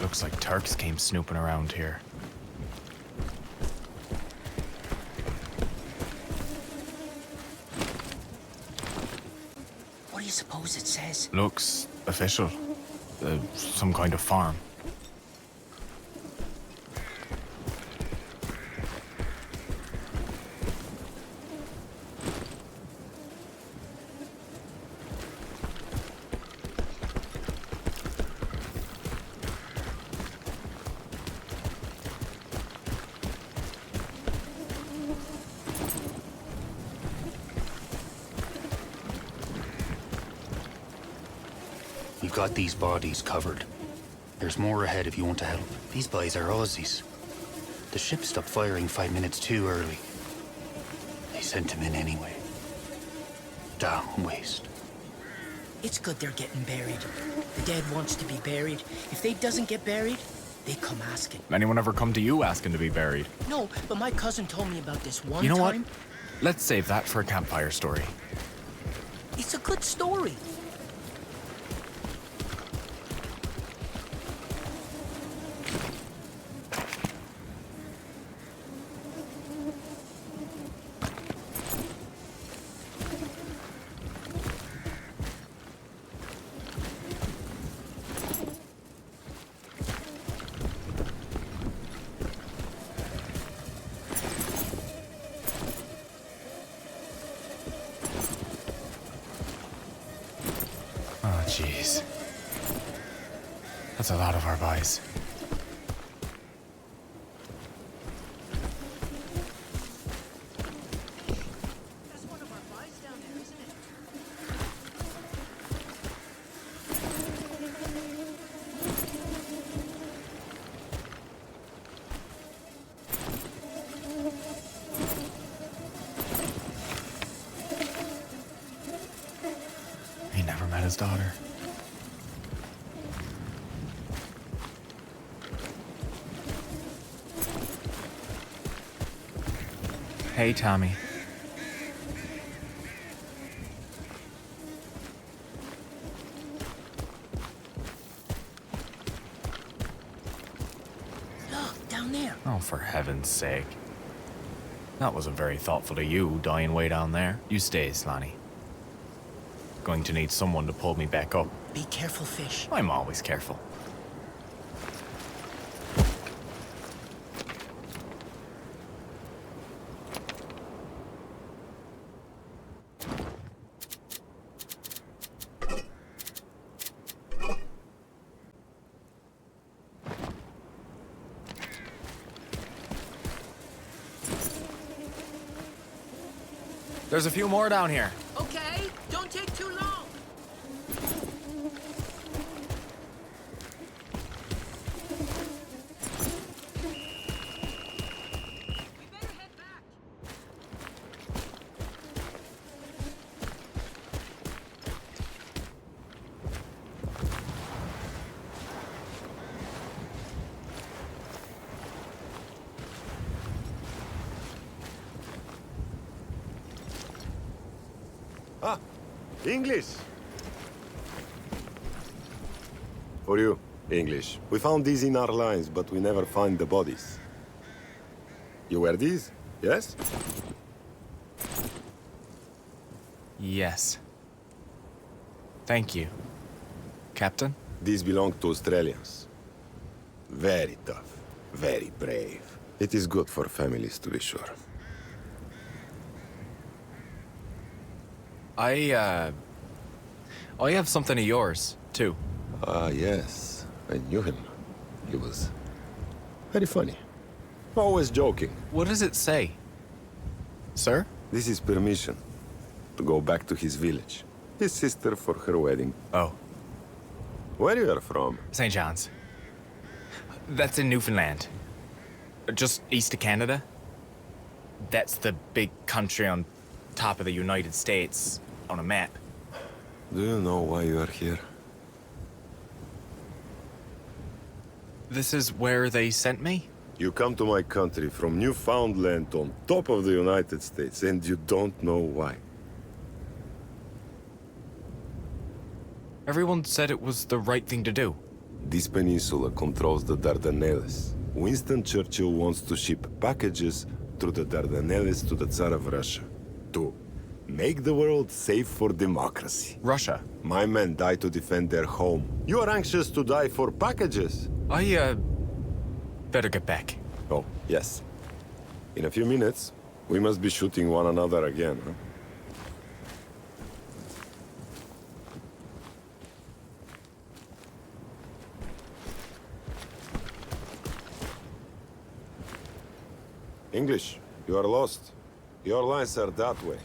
Looks like Turks came snooping around here. What do you suppose it says? Looks official. Some kind of farm. We've got these bodies covered. There's more ahead if you want to help. These boys are Aussies. The ship stopped firing 5 minutes too early. They sent him in anyway. Damn waste. It's good they're getting buried. The dead wants to be buried. If they doesn't get buried, they come asking. Anyone ever come to you asking to be buried? No, but my cousin told me about this one You know time. what? Let's save that for a campfire story. It's a good story. Oh, jeez. That's a lot of our boys. That's one of our boys down there, isn't it? He never met his daughter. Hey, Tommy. Oh, for heaven's sake. That wasn't very thoughtful of you, dying way down there. You stay, Slaney. Going to need someone to pull me back up. Be careful, Fish. I'm always careful. There's a few more down here. Okay, don't take too long. We better head back. Ah, English. For you, English. We found these in our lines, but we never find the bodies. You wear these? Yes? Yes. Thank you, Captain. These belong to Australians. Very tough, very brave. It is good for families, to be sure. I have something of yours, too. Ah, yes. I knew him. He was very funny. Always joking. What does it say? Sir? This is permission to go back to his village. His sister for her wedding. Oh. Where you are from? St. John's. That's in Newfoundland. Just east of Canada. That's the big country on top of the United States on a map. Do you know why you are here? This is where they sent me? You come to my country from Newfoundland on top of the United States, and you don't know why. Everyone said it was the right thing to do. This peninsula controls the Dardanelles. Winston Churchill wants to ship packages through the Dardanelles to the Tsar of Russia. To make the world safe for democracy. Russia? My men died to defend their home. You are anxious to die for packages? I, better get back. Oh, yes. In a few minutes, we must be shooting one another again, huh? English, you are lost. Your lines are that way.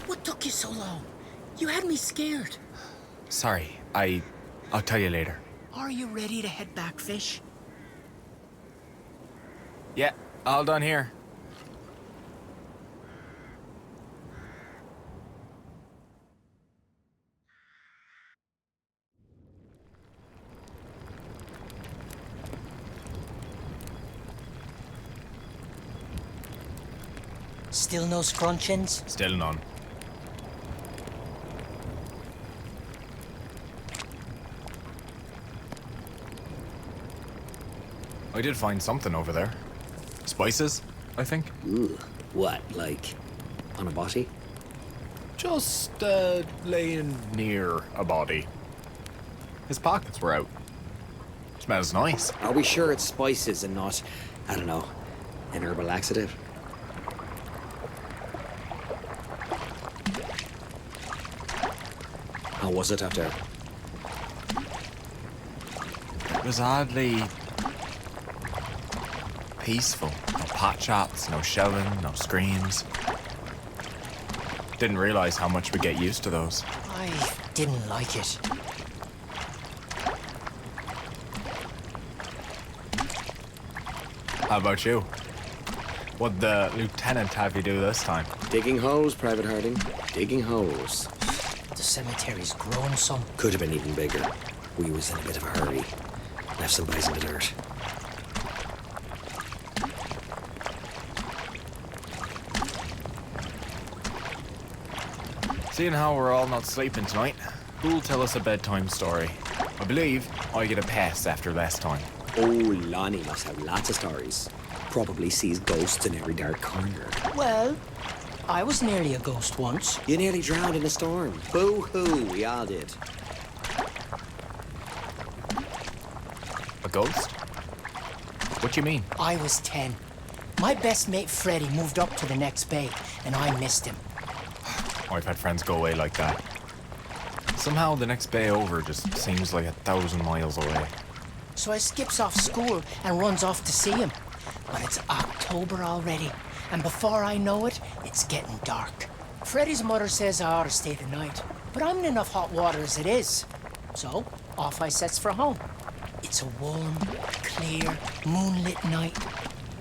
What took you so long? You had me scared. Sorry, I'll tell you later. Are you ready to head back, Fish? Yeah, all done here. Still no scrunchins? Still none. I did find something over there. Spices, I think. Ooh, what, like on a body? Just, laying near a body. His pockets were out. Smells nice. Are we sure it's spices and not, I don't know, an herbal laxative? How was it after? It was oddly peaceful. No pot shots, no shelling, no screams. Didn't realize how much we get used to those. I didn't like it. How about you? What'd the lieutenant have you do this time? Digging holes, Private Harding. Digging holes. The cemetery's grown some. Could have been even bigger. We was in a bit of a hurry. Left some bodies in the dirt. Seeing how we're all not sleeping tonight, who'll tell us a bedtime story? I believe I get a pass after last time. Oh, Lonnie must have lots of stories. Probably sees ghosts in every dark corner. Well, I was nearly a ghost once. You nearly drowned in a storm. Boo-hoo, we all did. A ghost? What you mean? I was 10. My best mate Freddie moved up to the next bay, and I missed him. I've had friends go away like that. Somehow the next bay over just seems like 1,000 miles away. So I skips off school and runs off to see him. But it's October already, and before I know it, it's getting dark. Freddie's mother says I ought to stay the night, but I'm in enough hot water as it is. So, off I sets for home. It's a warm, clear, moonlit night,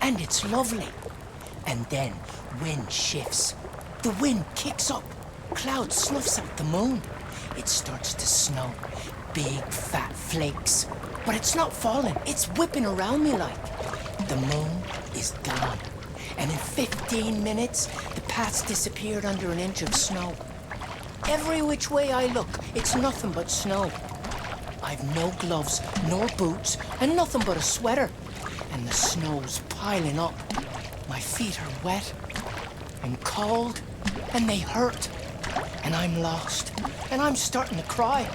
and it's lovely. And then, wind shifts. The wind kicks up. Cloud snuffs out the moon. It starts to snow. Big, fat flakes. But it's not falling. It's whipping around me like. The moon is gone. And in 15 minutes, the path's disappeared under an inch of snow. Every which way I look, it's nothing but snow. I've no gloves, nor boots, and nothing but a sweater. And the snow's piling up. My feet are wet and cold, and they hurt. And I'm lost, and I'm starting to cry.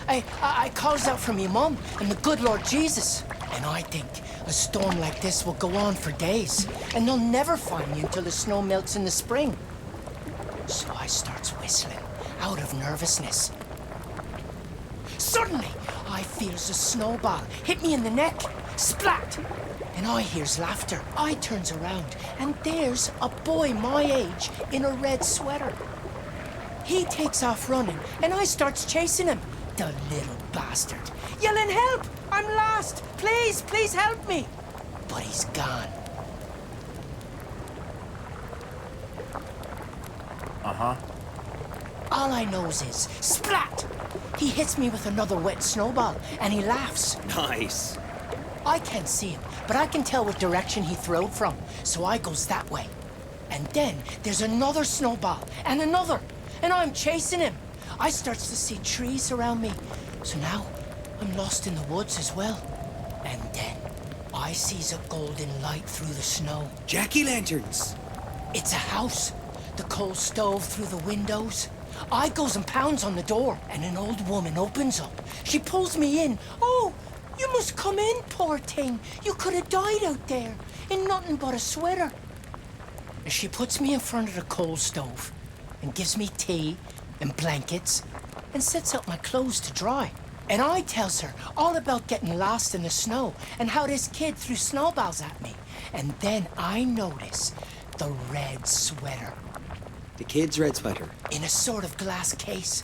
I calls out for me mum and the good Lord Jesus. And I think a storm like this will go on for days, and they'll never find me until the snow melts in the spring. So I starts whistling, out of nervousness. Suddenly, I feels a snowball hit me in the neck. Splat! And I hears laughter. I turns around, and there's a boy my age in a red sweater. He takes off running, and I starts chasing him. The little bastard. Yelling, help! I'm lost! Please, please help me! But he's gone. Uh-huh. All I knows is, splat! He hits me with another wet snowball, and he laughs. Nice. I can't see him, but I can tell what direction he throwed from, so I goes that way. And then there's another snowball, and another, and I'm chasing him. I starts to see trees around me, so now I'm lost in the woods as well. And then I sees a golden light through the snow. Jack-o'-lanterns. It's a house. The coal stove through the windows. I goes and pounds on the door, and an old woman opens up. She pulls me in. Oh, you must come in, poor thing. You could have died out there in nothing but a sweater. And she puts me in front of the coal stove and gives me tea and blankets and sets out my clothes to dry. And I tells her all about getting lost in the snow and how this kid threw snowballs at me. And then I notice the red sweater. The kid's red sweater. In a sort of glass case.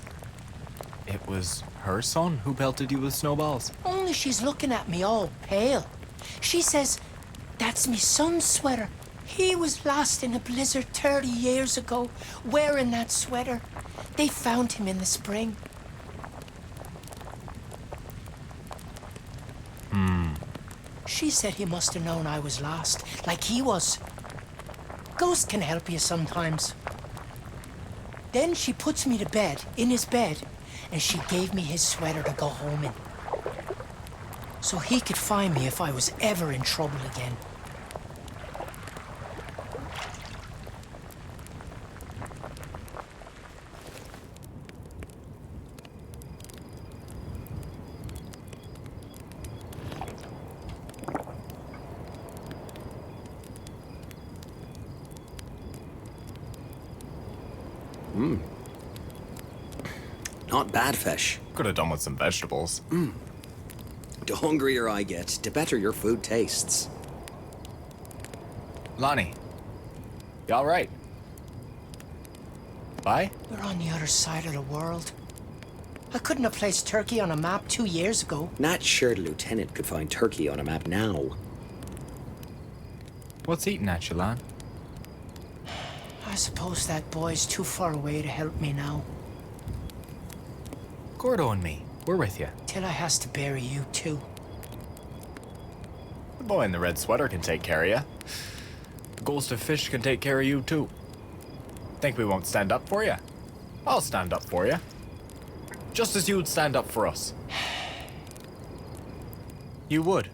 It was her son who pelted you with snowballs? Only she's looking at me all pale. She says, that's me son's sweater. He was lost in a blizzard 30 years ago, wearing that sweater. They found him in the spring. She said he must have known I was lost, like he was. Ghosts can help you sometimes. Then she puts me to bed, in his bed, and she gave me his sweater to go home in. So he could find me if I was ever in trouble again. Not bad fish. Could have done with some vegetables. The hungrier I get, the better your food tastes. Lonnie, you all right? Bye? We're on the other side of the world. I couldn't have placed Turkey on a map 2 years ago. Not sure the lieutenant could find Turkey on a map now. What's eating at you, Lan? I suppose that boy's too far away to help me now. Gordo and me, we're with you. Till I has to bury you too. The boy in the red sweater can take care of you. The ghost of fish can take care of you too. Think we won't stand up for you? I'll stand up for you. Just as you'd stand up for us. You would,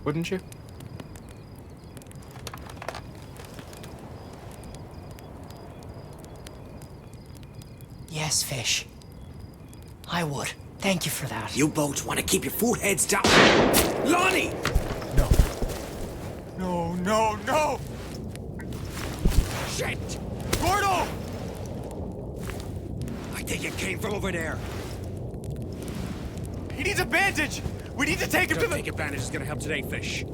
wouldn't you? Yes, Fish. I would. Thank you for that. You both want to keep your fool heads down. Lonnie! No. No, no, no! Shit! Gordo! I think it came from over there. He needs a bandage! We need to take him to Don't the... think advantage is gonna help today, Fish.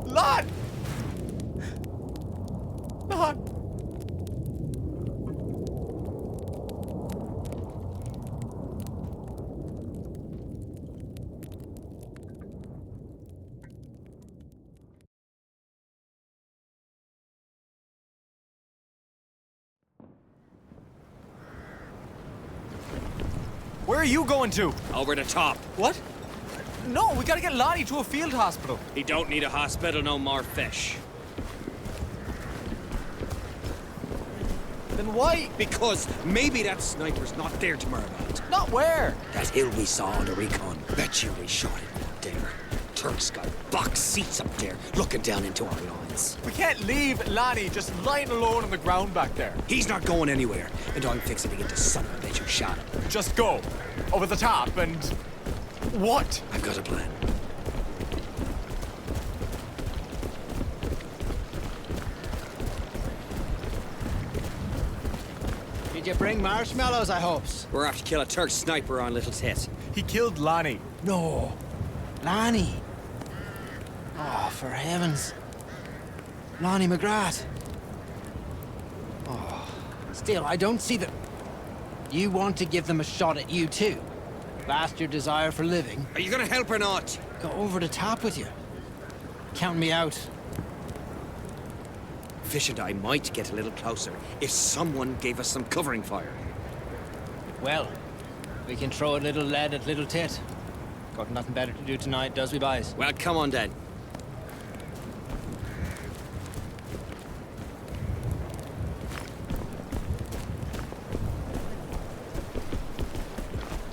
Lon! Lon! Where are you going to? Over the top. What? No, we gotta get Lonnie to a field hospital. He don't need a hospital no more, Fish. Then why? Because maybe that sniper's not there tomorrow night. Not where? That hill we saw on the recon. Bet you we shot him up there. Turks got box seats up there, looking down into our lines. We can't leave Lonnie just lying alone on the ground back there. He's not going anywhere, and I'm fixing to get the son of a bitch who shot him. Just go. Over the top and... What? I've got a plan. Did you bring marshmallows, I hopes? We're off to kill a Turk sniper on Little Tit. He killed Lonnie. No. Lonnie. Oh, for heavens. Lonnie McGrath. Oh, still, I don't see the... You want to give them a shot at you too? Blast your desire for living? Are you gonna help or not? Go over the top with you. Count me out. Fish and I might get a little closer if someone gave us some covering fire. Well, we can throw a little lead at Little Tit. Got nothing better to do tonight, does we, boys? Well, come on then.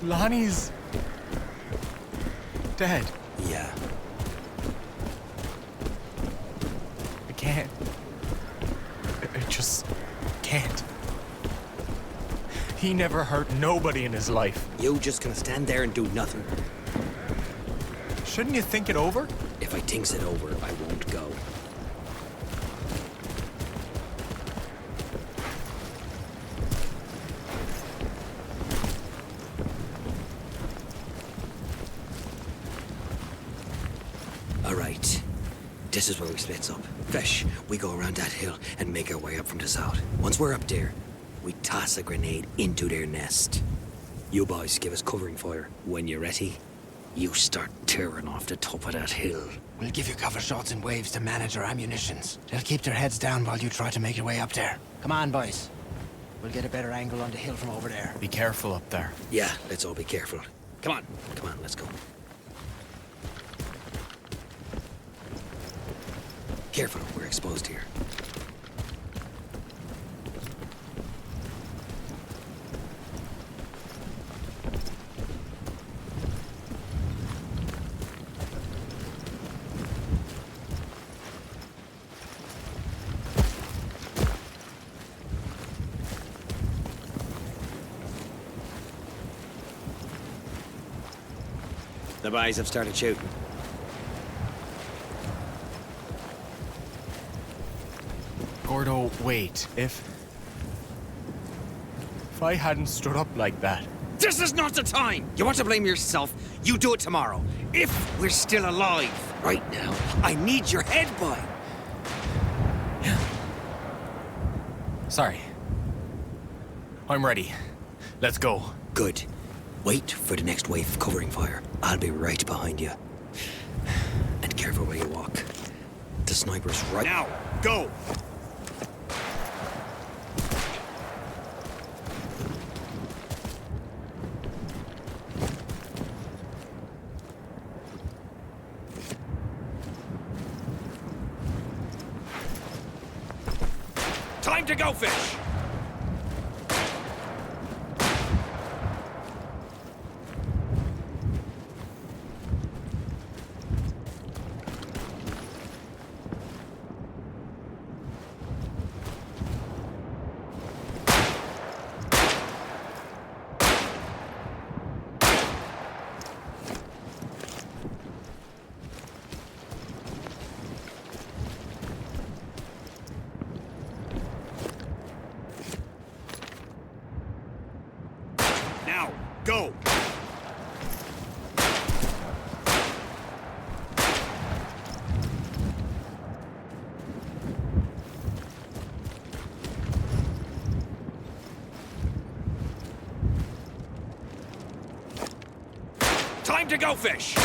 Lonnie's... dead. Yeah. I can't. I just can't. He never hurt nobody in his life. You just gonna stand there and do nothing? Shouldn't you think it over? If I thinks it over, I won't go. All right. This is where we splits up. Fish, we go around that hill and make our way up from the south. Once we're up there, we toss a grenade into their nest. You boys give us covering fire. When you're ready, you start tearing off the top of that hill. We'll give you cover shots in waves to manage our ammunitions. They'll keep their heads down while you try to make your way up there. Come on, boys. We'll get a better angle on the hill from over there. Be careful up there. Yeah, let's all be careful. Come on, let's go. Careful, we're exposed here. The boys have started shooting. Gordo, wait. If I hadn't stood up like that... This is not the time! You want to blame yourself? You do it tomorrow. If we're still alive. Right now, I need your head, boy. Sorry. I'm ready. Let's go. Good. Wait for the next wave of covering fire. I'll be right behind you. And careful where you walk. The sniper's right. Now, go! Time to go fish! Now, go! Time to go fish!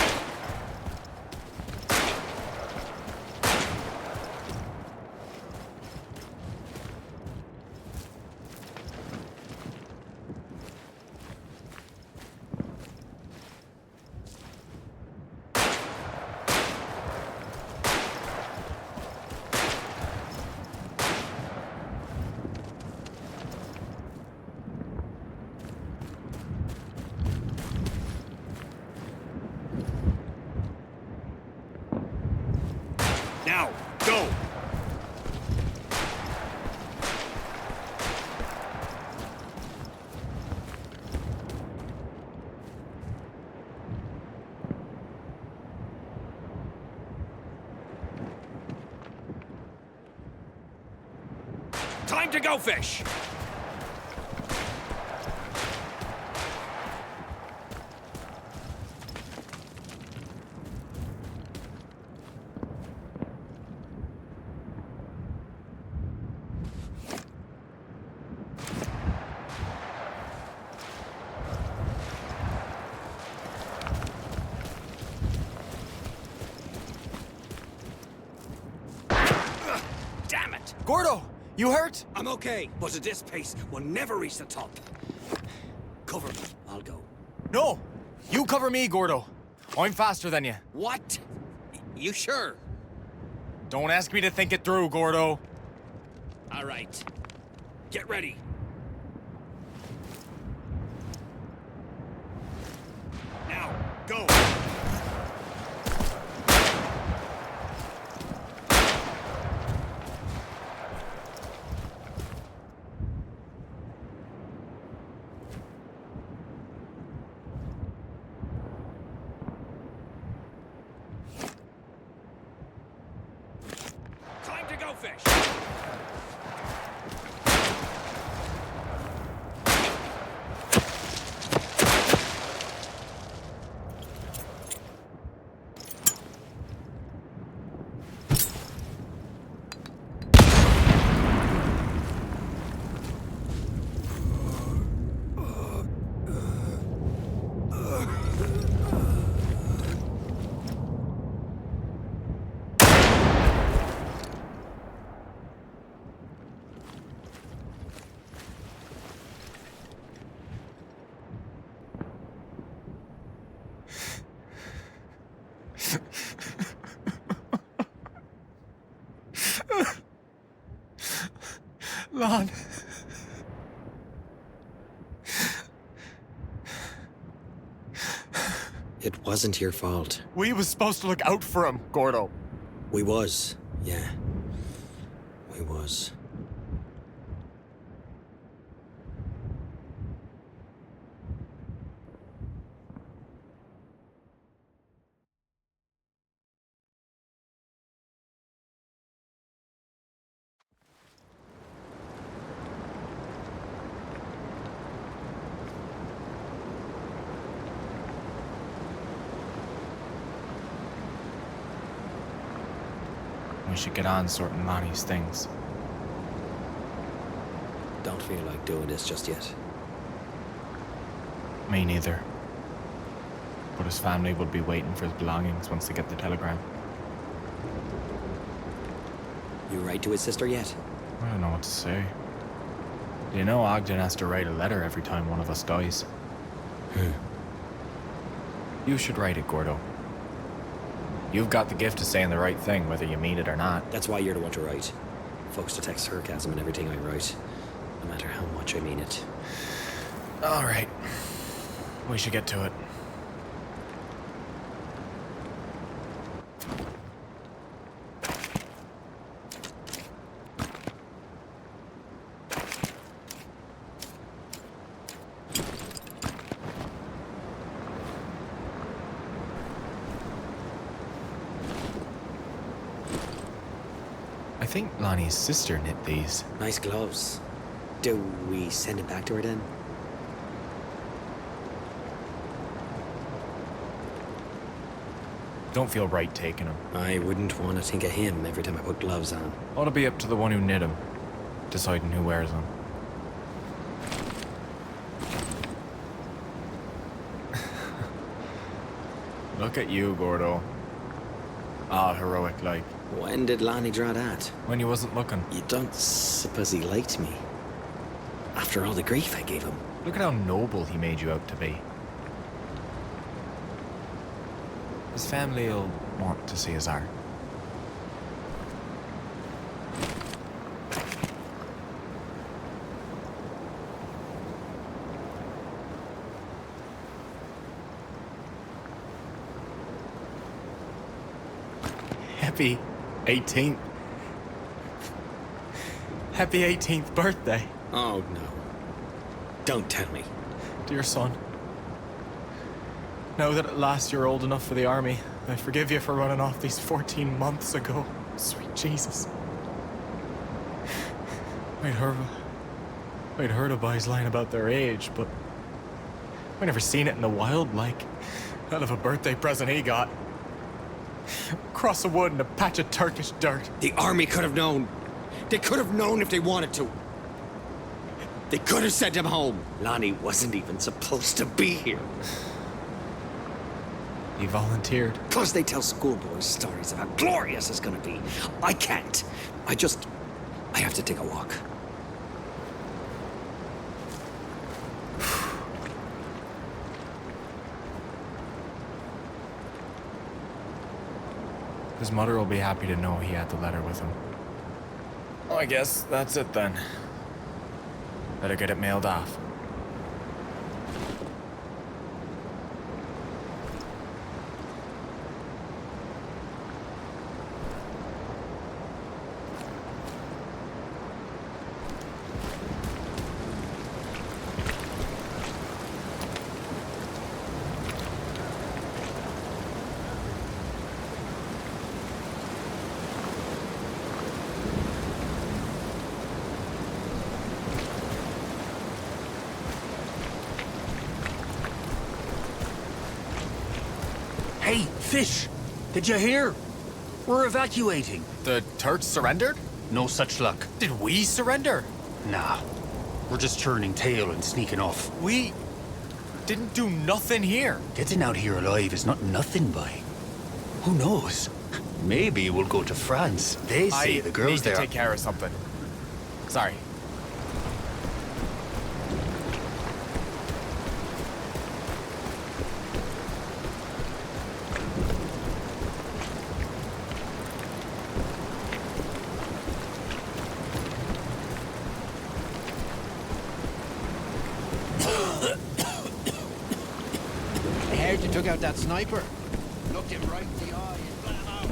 Now, go! Time to go fish! Damn it! Gordo, you hurt? I'm okay, but at this pace, we'll never reach the top. Cover me, I'll go. No, you cover me, Gordo. I'm faster than you. What? You sure? Don't ask me to think it through, Gordo. All right. Get ready. Now, go! Time to go fish! Lon. It wasn't your fault. We was supposed to look out for him, Gordo. We was, yeah. We was. We should get on sorting Lonnie's things. Don't feel like doing this just yet. Me neither. But his family will be waiting for his belongings once they get the telegram. You write to his sister yet? I don't know what to say. You know Ogden has to write a letter every time one of us dies. You should write it, Gordo. You've got the gift of saying the right thing, whether you mean it or not. That's why you're the one to write. Folks detect sarcasm in everything I write, no matter how much I mean it. All right. We should get to it. I think Lonnie's sister knit these. Nice gloves. Do we send it back to her then? Don't feel right taking them. I wouldn't want to think of him every time I put gloves on. Ought to be up to the one who knit them, deciding who wears them. Look at you, Gordo. All heroic like. When did Lonnie draw that? When you wasn't looking. You don't suppose he liked me? After all the grief I gave him. Look at how noble he made you out to be. His family'll want to see his art. Happy 18th. Happy 18th birthday. Oh, no. Don't tell me. Dear son. Now that at last you're old enough for the army, I forgive you for running off these 14 months ago. Sweet Jesus. I'd heard of boys lying about their age, but I never seen it in the wild like. Out of a birthday present he got. Across the wood in a patch of Turkish dirt. The army could have known. They could have known if they wanted to. They could have sent him home. Lonnie wasn't even supposed to be here. He volunteered. Because they tell schoolboys stories of how glorious it's gonna be. I can't. I have to take a walk. His mother will be happy to know he had the letter with him. Well, I guess that's it then. Better get it mailed off. Hey, Fish! Did you hear? We're evacuating. The Turks surrendered? No such luck. Did we surrender? Nah. We're just turning tail and sneaking off. We didn't do nothing here. Getting out here alive is not nothing, boy. Who knows? Maybe we'll go to France. They say the girls need there... to take care of something. Sorry. I heard you took out that sniper. Looked him right in the eye and blam out.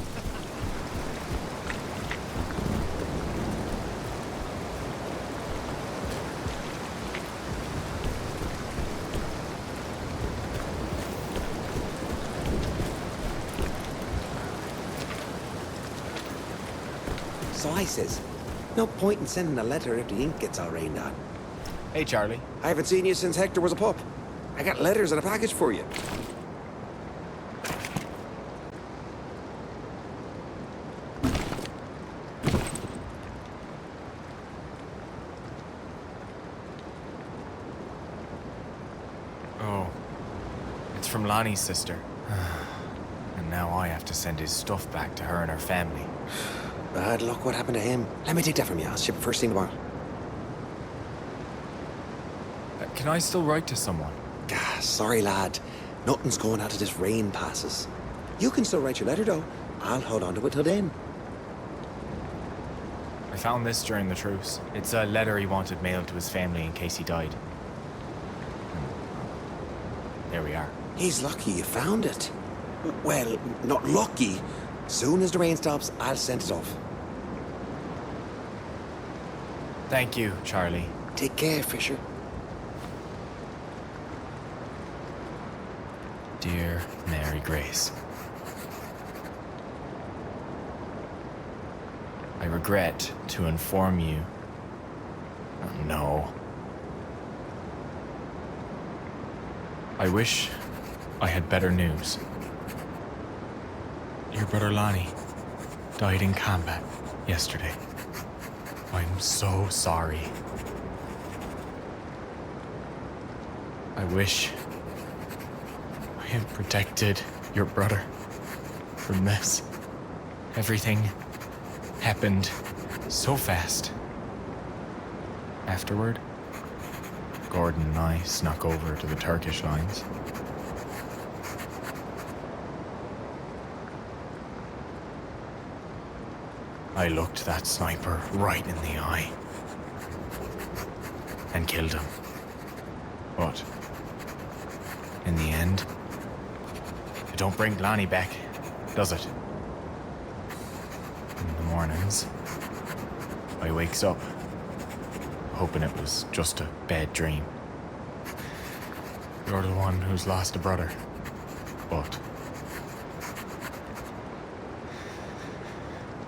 So I says, no point in sending a letter if the ink gets all rained on. Hey, Charlie. I haven't seen you since Hector was a pup. I got letters and a package for you. Oh. It's from Lonnie's sister. And now I have to send his stuff back to her and her family. Bad luck, what happened to him? Let me take that from you. I'll ship it first thing tomorrow. Can I still write to someone? Sorry, lad. Nothing's going out till this rain passes. You can still write your letter, though. I'll hold on to it till then. I found this during the truce. It's a letter he wanted mailed to his family in case he died. There we are. He's lucky you found it. Well, not lucky. Soon as the rain stops, I'll send it off. Thank you, Charlie. Take care, Fisher. Dear Mary Grace, I regret to inform you. Oh, no. I wish I had better news. Your brother Lonnie died in combat yesterday. I'm so sorry. I wish I had protected your brother from this. Everything happened so fast. Afterward, Gordon and I snuck over to the Turkish lines. I looked that sniper right in the eye and killed him. But in the end, it don't bring Lonnie back, does it? In the mornings, I wakes up hoping it was just a bad dream. You're the one who's lost a brother, but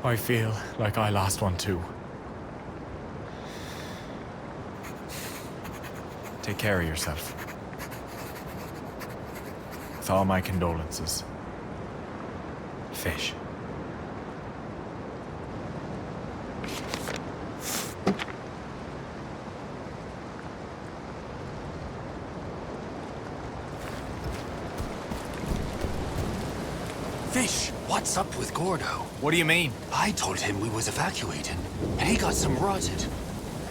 I feel like I lost one too. Take care of yourself. With all my condolences. Fish. Fish, what's up with Gordo? What do you mean? I told him we was evacuating, and he got some rotted.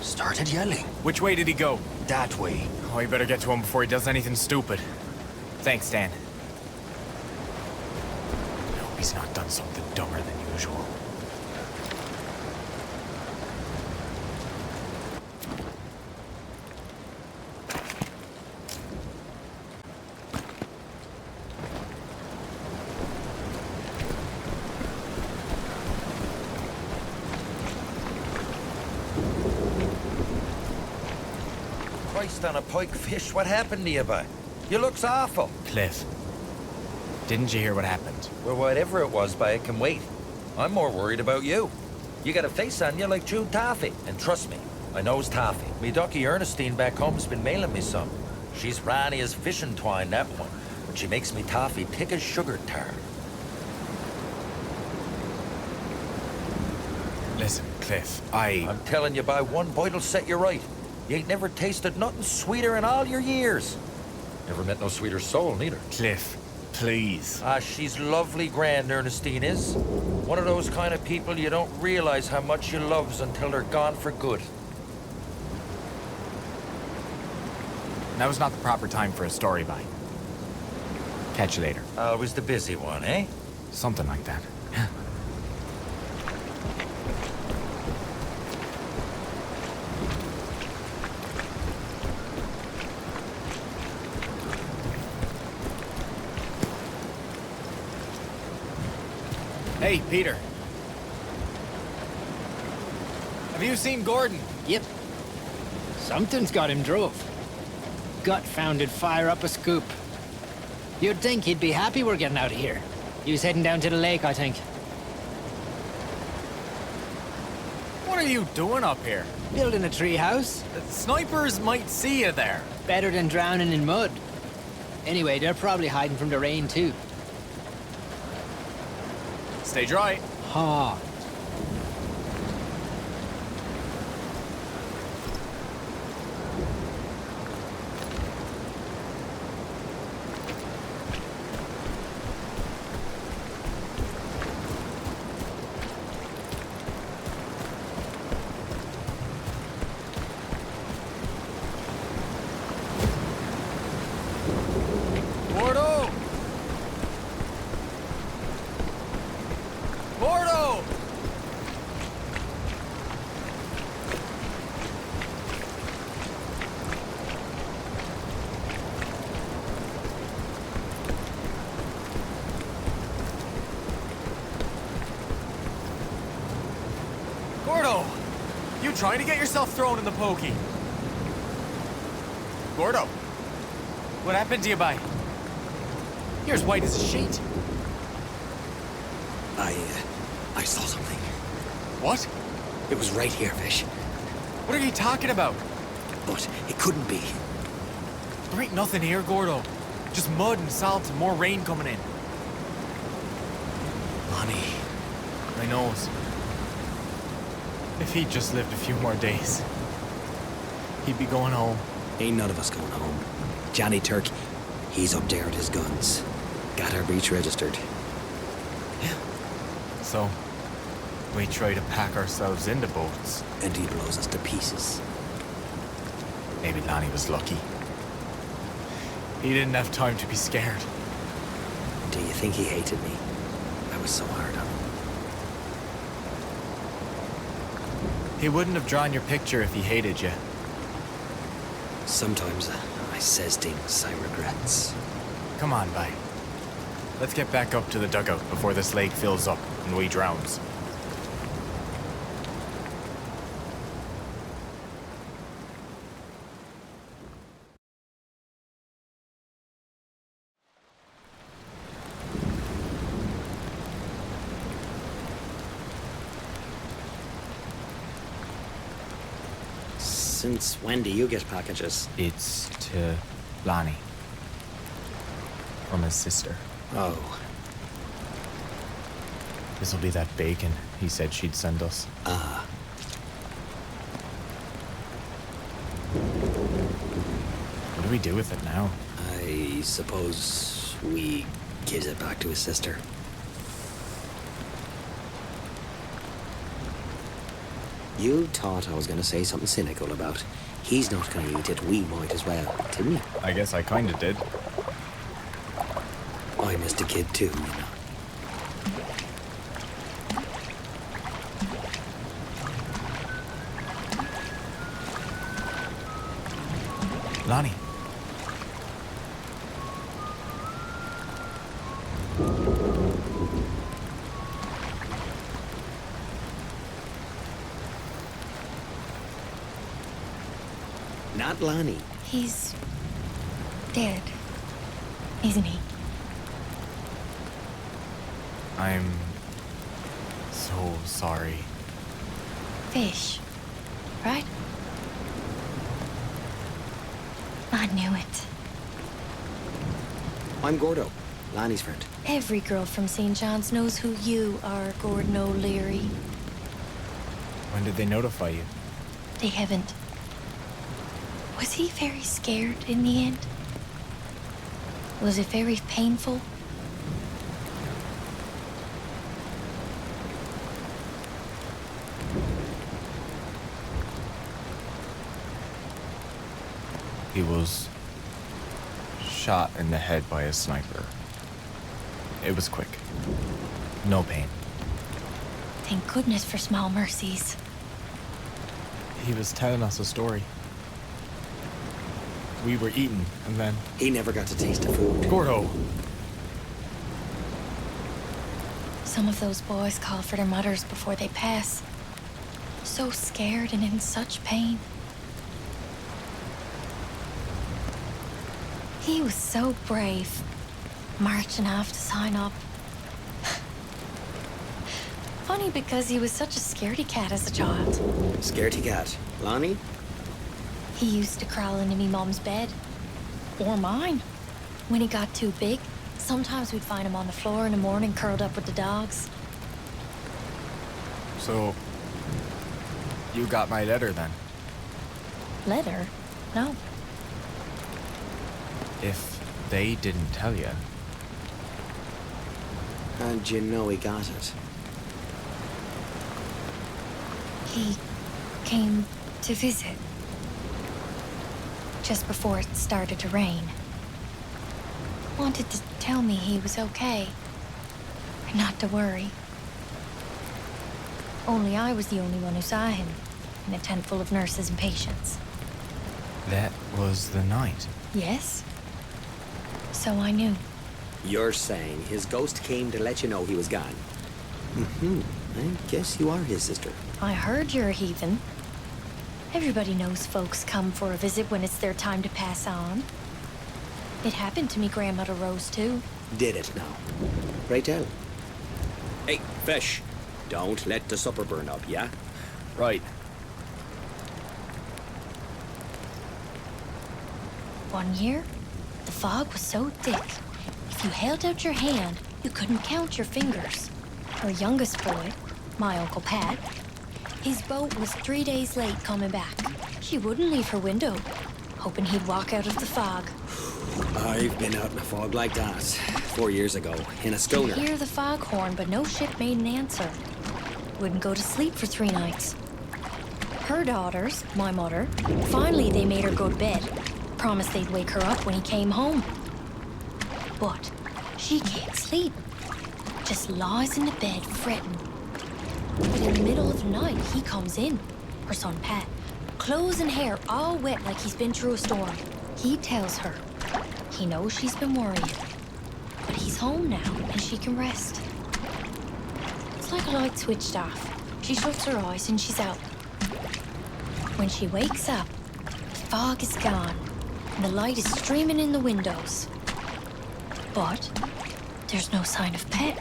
Started yelling. Which way did he go? That way. Oh, you better get to him before he does anything stupid. Thanks, Dan. I hope he's not done something dumber than usual. Christ on a pike, Fish, what happened to you, boy? You looks awful. Cliff, didn't you hear what happened? Well, whatever it was, boy, it can wait. I'm more worried about you. You got a face on you like Jude Taffy. And trust me, I knows Taffy. Me ducky Ernestine back home's been mailing me some. She's ranny as fishing twine, that one. But she makes me toffee thick as sugar tar. Listen, Cliff, I'm telling you, by one bite'll set you right. You ain't never tasted nothing sweeter in all your years. Never met no sweeter soul, neither. Cliff, please. Ah, she's lovely grand, Ernestine is. One of those kind of people you don't realize how much you loves until they're gone for good. Now's not the proper time for a story, bye. Catch you later. Always the busy one, eh? Something like that. Hey, Peter. Have you seen Gordon? Yep. Something's got him drove. Gut-founded fire up a scoop. You'd think he'd be happy we're getting out of here. He was heading down to the lake, I think. What are you doing up here? Building a tree house. The snipers might see you there. Better than drowning in mud. Anyway, they're probably hiding from the rain, too. Stay dry. Ha. you trying to get yourself thrown in the pokey? Gordo, what happened to you, bye? You're as white as a sheet. I saw something. What? It was right here, Fish. What are you talking about? But it couldn't be. There ain't nothing here, Gordo. Just mud and salt and more rain coming in. Lonnie. I knows. If he'd just lived a few more days, he'd be going home. Ain't none of us going home. Johnny Turk, he's up there with his guns. Got our breach registered. So, we try to pack ourselves into boats. And he blows us to pieces. Maybe Lonnie was lucky. He didn't have time to be scared. Do you think he hated me? I was so hard on him. He wouldn't have drawn your picture if he hated you. Sometimes I says things I regrets. Come on, bye. Let's get back up to the dugout before this lake fills up and we drowns. Since when do you get packages? It's to Lonnie. From his sister. Oh. This'll be that bacon he said she'd send us. Ah. What do we do with it now? I suppose we gives it back to his sister. You thought I was going to say something cynical about he's not going to eat it, we might as well, didn't you? I guess I kinda did. I missed a kid too, you know. Lonnie. Not Lonnie. He's dead, isn't he? I'm so sorry. Fish, right? I knew it. I'm Gordo, Lonnie's friend. Every girl from St. John's knows who you are, Gordon O'Leary. When did they notify you? They haven't. Was he very scared in the end? Was it very painful? He was shot in the head by a sniper. It was quick. No pain. Thank goodness for small mercies. He was telling us a story. We were eating, and then... He never got to taste the food. Gordo! Some of those boys call for their mothers before they pass. So scared and in such pain. He was so brave, marching off to sign up. Funny because he was such a scaredy cat as a child. Scaredy cat. Lonnie? He used to crawl into me mom's bed. Or mine. When he got too big, sometimes we'd find him on the floor in the morning curled up with the dogs. So... you got my letter, then? Letter? No. If they didn't tell you... And you know he got it. He came to visit. Just before it started to rain. Wanted to tell me he was okay. And not to worry. Only I was the only one who saw him. In a tent full of nurses and patients. That was the night. Yes. So I knew. You're saying his ghost came to let you know he was gone. Mm-hmm. I guess you are his sister. I heard you're a heathen. Everybody knows folks come for a visit when it's their time to pass on. It happened to me grandmother Rose, too. Did it now? Right tell. Hey, fish. Don't let the supper burn up, yeah? Right. One year, the fog was so thick, if you held out your hand, you couldn't count your fingers. Her youngest boy, my Uncle Pat, his boat was 3 days late coming back. She wouldn't leave her window, hoping he'd walk out of the fog. I've been out in a fog like that 4 years ago, in a schooner. She'd hear the foghorn, but no ship made an answer. Wouldn't go to sleep for 3 nights. Her daughters, my mother, finally they made her go to bed. Promised they'd wake her up when he came home. But she can't sleep. Just lies in the bed fretting. But in the middle of the night, he comes in. Her son Pat, clothes and hair all wet like he's been through a storm. He tells her he knows she's been worrying, but he's home now and she can rest. It's like a light switched off. She shuts her eyes and she's out. When she wakes up, the fog is gone and the light is streaming in the windows. But there's no sign of Pet.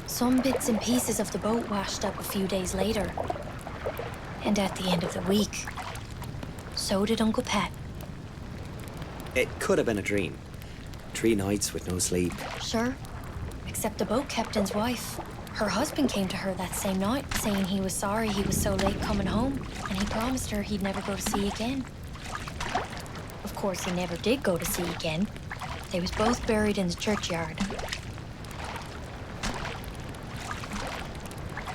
Some bits and pieces of the boat washed up a few days later. And at the end of the week, so did Uncle Pat. It could have been a dream. 3 nights with no sleep. Sure, except the boat captain's wife. Her husband came to her that same night, saying he was sorry he was so late coming home, and he promised her he'd never go to sea again. Of course, he never did go to sea again. They was both buried in the churchyard.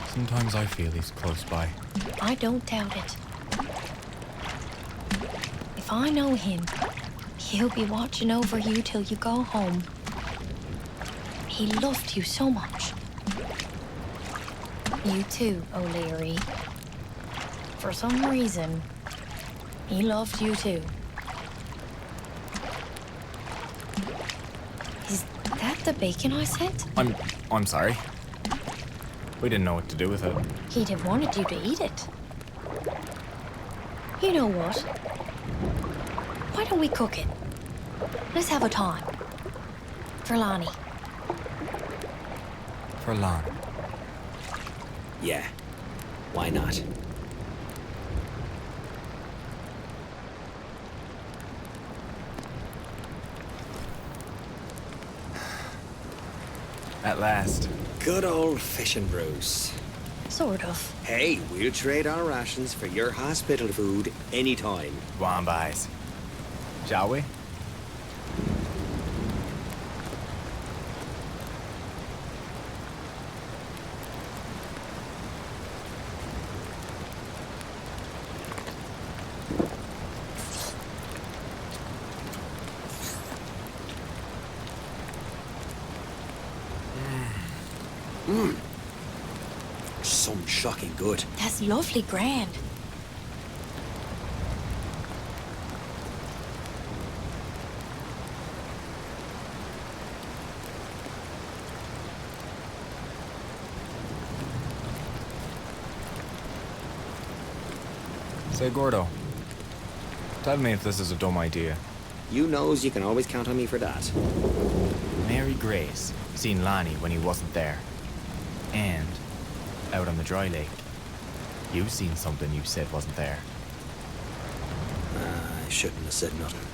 Sometimes I feel he's close by. I don't doubt it. If I know him, he'll be watching over you till you go home. He loved you so much. You too, O'Leary. For some reason, he loved you too. Is that the bacon I sent? I'm sorry. We didn't know what to do with it. He'd have wanted you to eat it. You know what? Why don't we cook it? Let's have a time. For Lonnie. For Lon. Yeah. Why not? At last. Good old fishing, Bruce. Sort of. Hey, we'll trade our rations for your hospital food anytime. Go on, boys. Shall we? Some shocking good. That's lovely grand. Say, Gordo. Tell me if this is a dumb idea. You knows you can always count on me for that. Mary Grace seen Lonnie when he wasn't there. And out on the dry lake, you seen something you said wasn't there. I shouldn't have said nothing.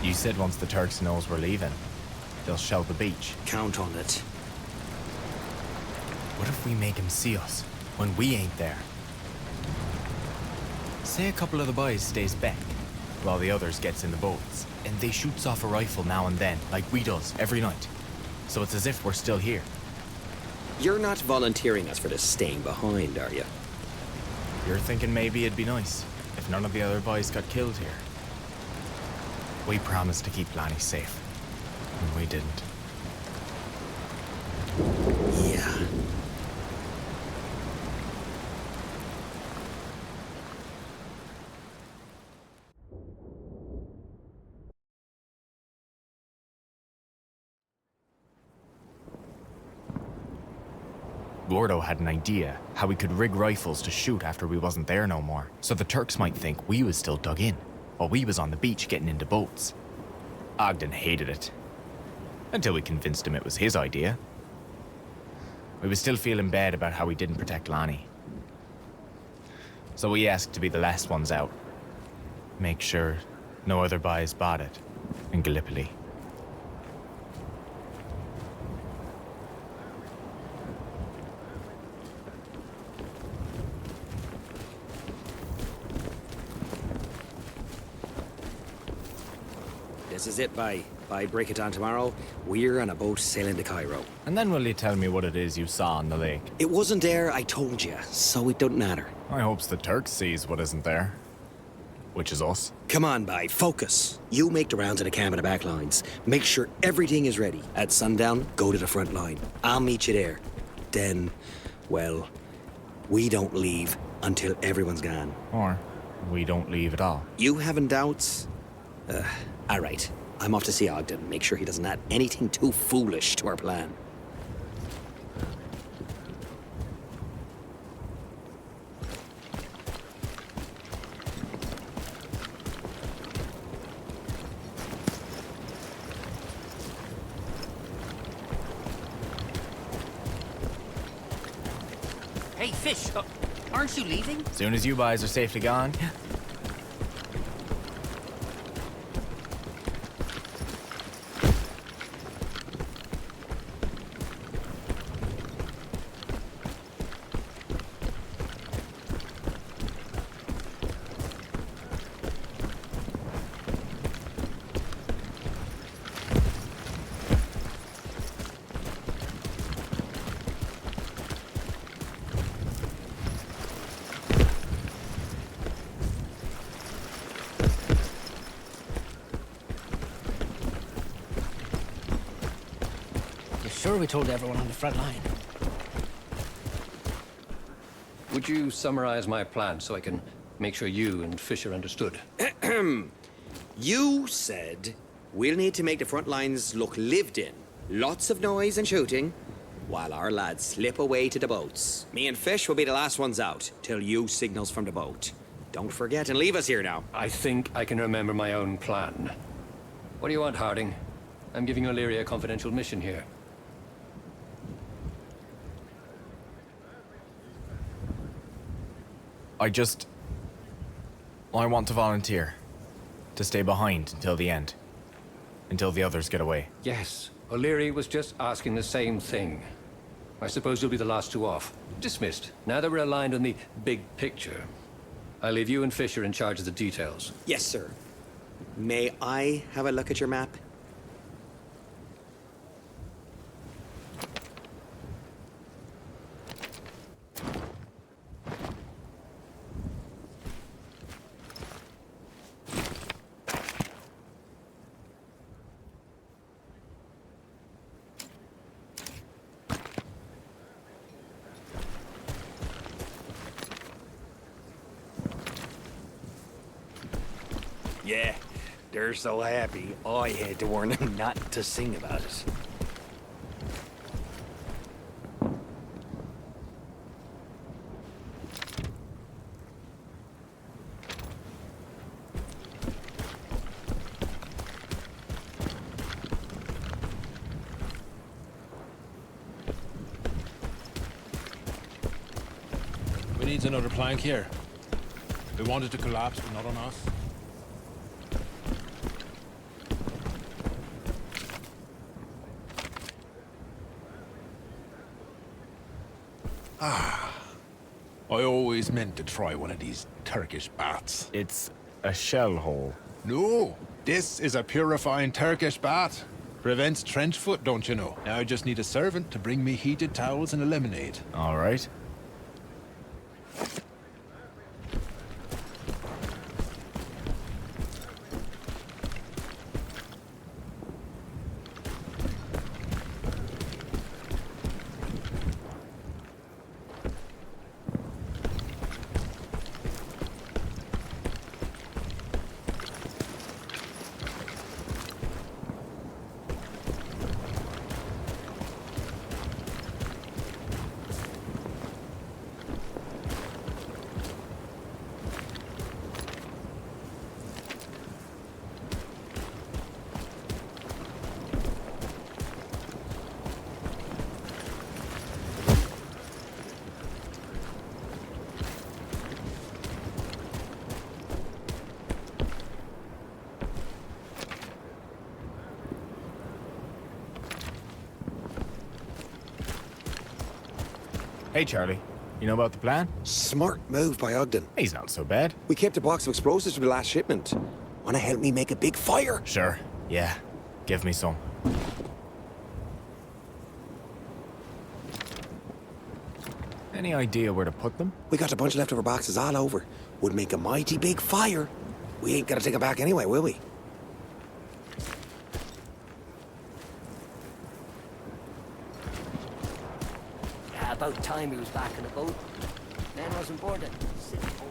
You said once the Turks knows we're leaving, they'll shell the beach. Count on it. What if we make him see us when we ain't there? Say a couple of the boys stays back while the others gets in the boats, and they shoots off a rifle now and then, like we does every night. So it's as if we're still here. You're not volunteering us for this staying behind, are you? You're thinking maybe it'd be nice if none of the other boys got killed here. We promised to keep Lonnie safe, and we didn't. Yeah. Gordo had an idea how we could rig rifles to shoot after we wasn't there no more, so the Turks might think we was still dug in, while we was on the beach getting into boats. Ogden hated it. Until we convinced him it was his idea. We was still feeling bad about how we didn't protect Lonnie. So we asked to be the last ones out. Make sure no other boys spotted in Gallipoli. This is it, by break it down tomorrow, we're on a boat sailing to Cairo. And then will you tell me what it is you saw on the lake? It wasn't there, I told you, so it don't matter. I hopes the Turks sees what isn't there. Which is us. Come on, Bye, focus. You make the rounds of the camp and the back lines. Make sure everything is ready. At sundown, go to the front line. I'll meet you there. Then, well, we don't leave until everyone's gone. Or we don't leave at all. You having doubts? All right. I'm off to see Ogden. Make sure he doesn't add anything too foolish to our plan. Hey, Fish, aren't you leaving? Soon as you boys are safely gone. Sure we told everyone on the front line. Would you summarize my plan so I can make sure you and Fisher understood? You said we'll need to make the front lines look lived in. Lots of noise and shooting, while our lads slip away to the boats. Me and Fish will be the last ones out till you signals from the boat. Don't forget and leave us here now. I think I can remember my own plan. What do you want, Harding? I'm giving O'Leary a confidential mission here. I want to volunteer. To stay behind until the end. Until the others get away. Yes, O'Leary was just asking the same thing. I suppose you'll be the last two off. Dismissed. Now that we're aligned on the big picture, I leave you and Fisher in charge of the details. Yes, sir. May I have a look at your map? Yeah, they're so happy, I had to warn them not to sing about it. We need another plank here. We wanted to collapse, but not on us. I always meant to try one of these Turkish baths. It's a shell hole. No, this is a purifying Turkish bath. Prevents trench foot, don't you know? Now I just need a servant to bring me heated towels and a lemonade. All right. Hey, Charlie. You know about the plan? Smart move by Ogden. He's not so bad. We kept a box of explosives for the last shipment. Wanna help me make a big fire? Sure. Yeah. Give me some. Any idea where to put them? We got a bunch of leftover boxes all over. Would make a mighty big fire. We ain't gonna take it back anyway, will we? Yeah, about time he was back in the boat. Man wasn't bored then. Sitting home.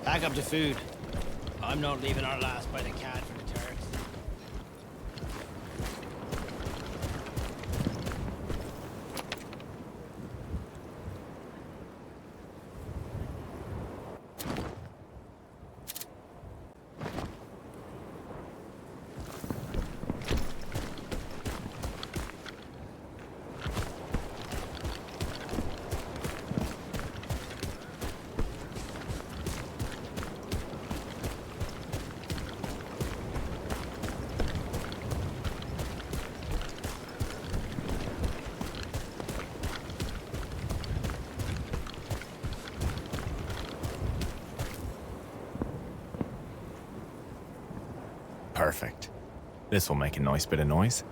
Pack up the food. I'm not leaving our last by the cat for the Turks. Perfect. This will make a nice bit of noise.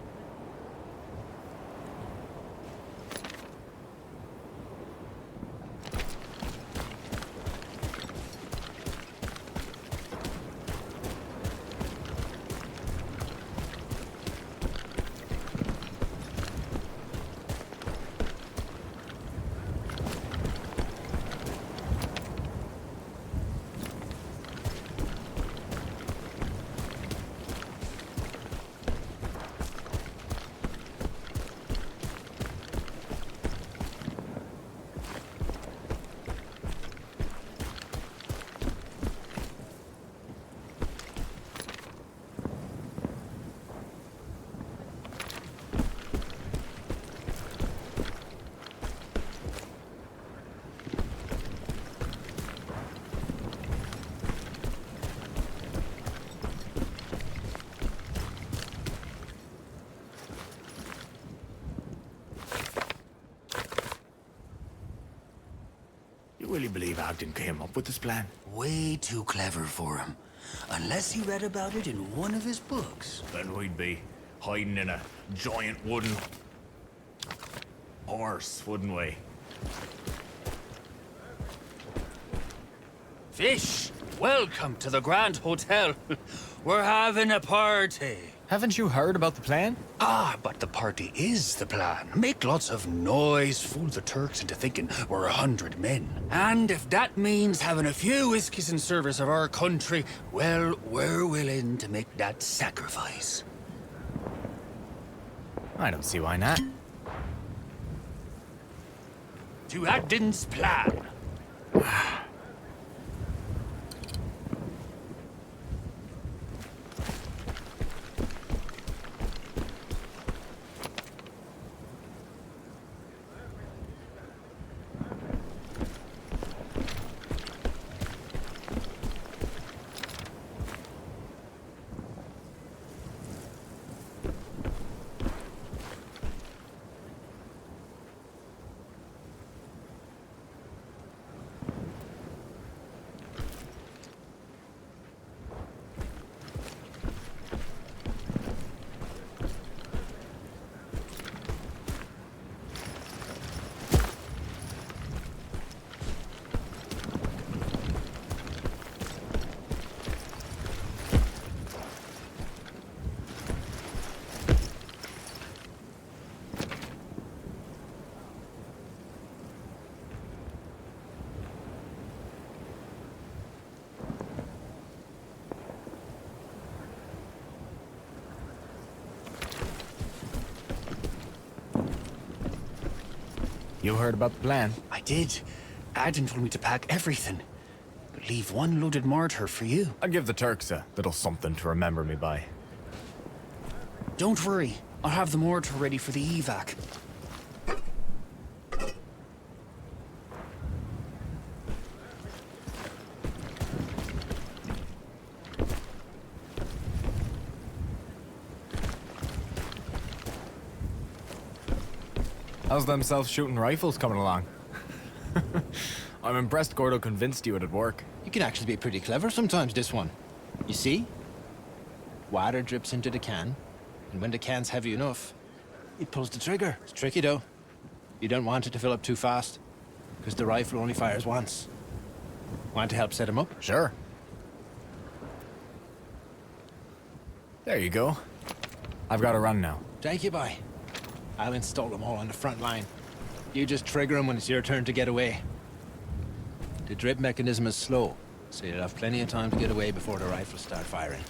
You really believe Ogden came up with this plan? Way too clever for him. Unless he read about it in one of his books. Then we'd be hiding in a giant wooden horse, wouldn't we? Fish, welcome to the Grand Hotel. We're having a party. Haven't you heard about the plan? Ah, but the party is the plan. Make lots of noise, fool the Turks into thinking we're 100 men. And if that means having a few whiskeys in service of our country, well, we're willing to make that sacrifice. I don't see why not. To Ogden's plan. You heard about the plan? I did. Adin told me to pack everything. But leave one loaded mortar for you. I'll give the Turks a little something to remember me by. Don't worry. I'll have the mortar ready for the evac. How's them self-shooting rifles coming along? I'm impressed Gordo convinced you it'd work. You can actually be pretty clever sometimes, this one. You see? Water drips into the can, and when the can's heavy enough, it pulls the trigger. It's tricky, though. You don't want it to fill up too fast, because the rifle only fires once. Want to help set him up? Sure. There you go. I've got to run now. Thank you, boy. I'll install them all on the front line. You just trigger them when it's your turn to get away. The drip mechanism is slow, so you'll have plenty of time to get away before the rifles start firing.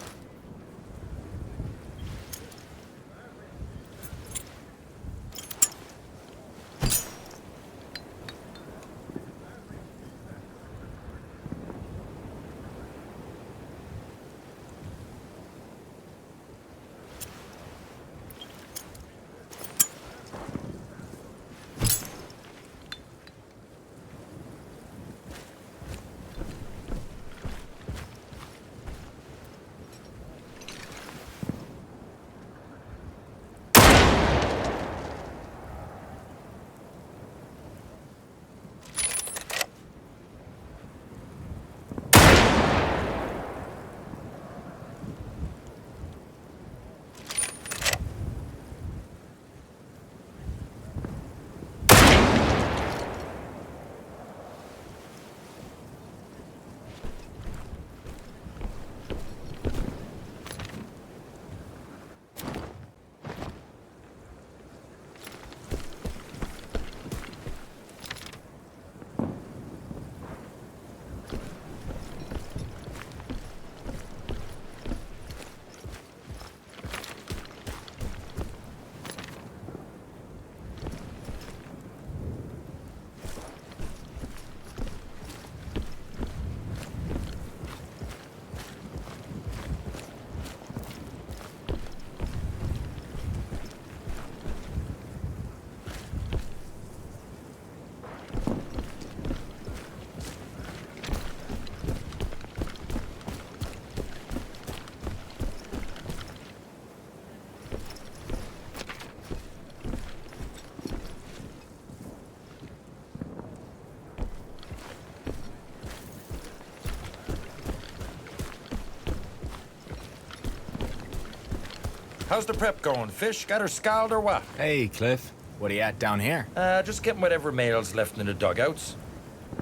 How's the prep going? Fish got her scald or what? Hey, Cliff. What are you at down here? Just getting whatever mail's left in the dugouts.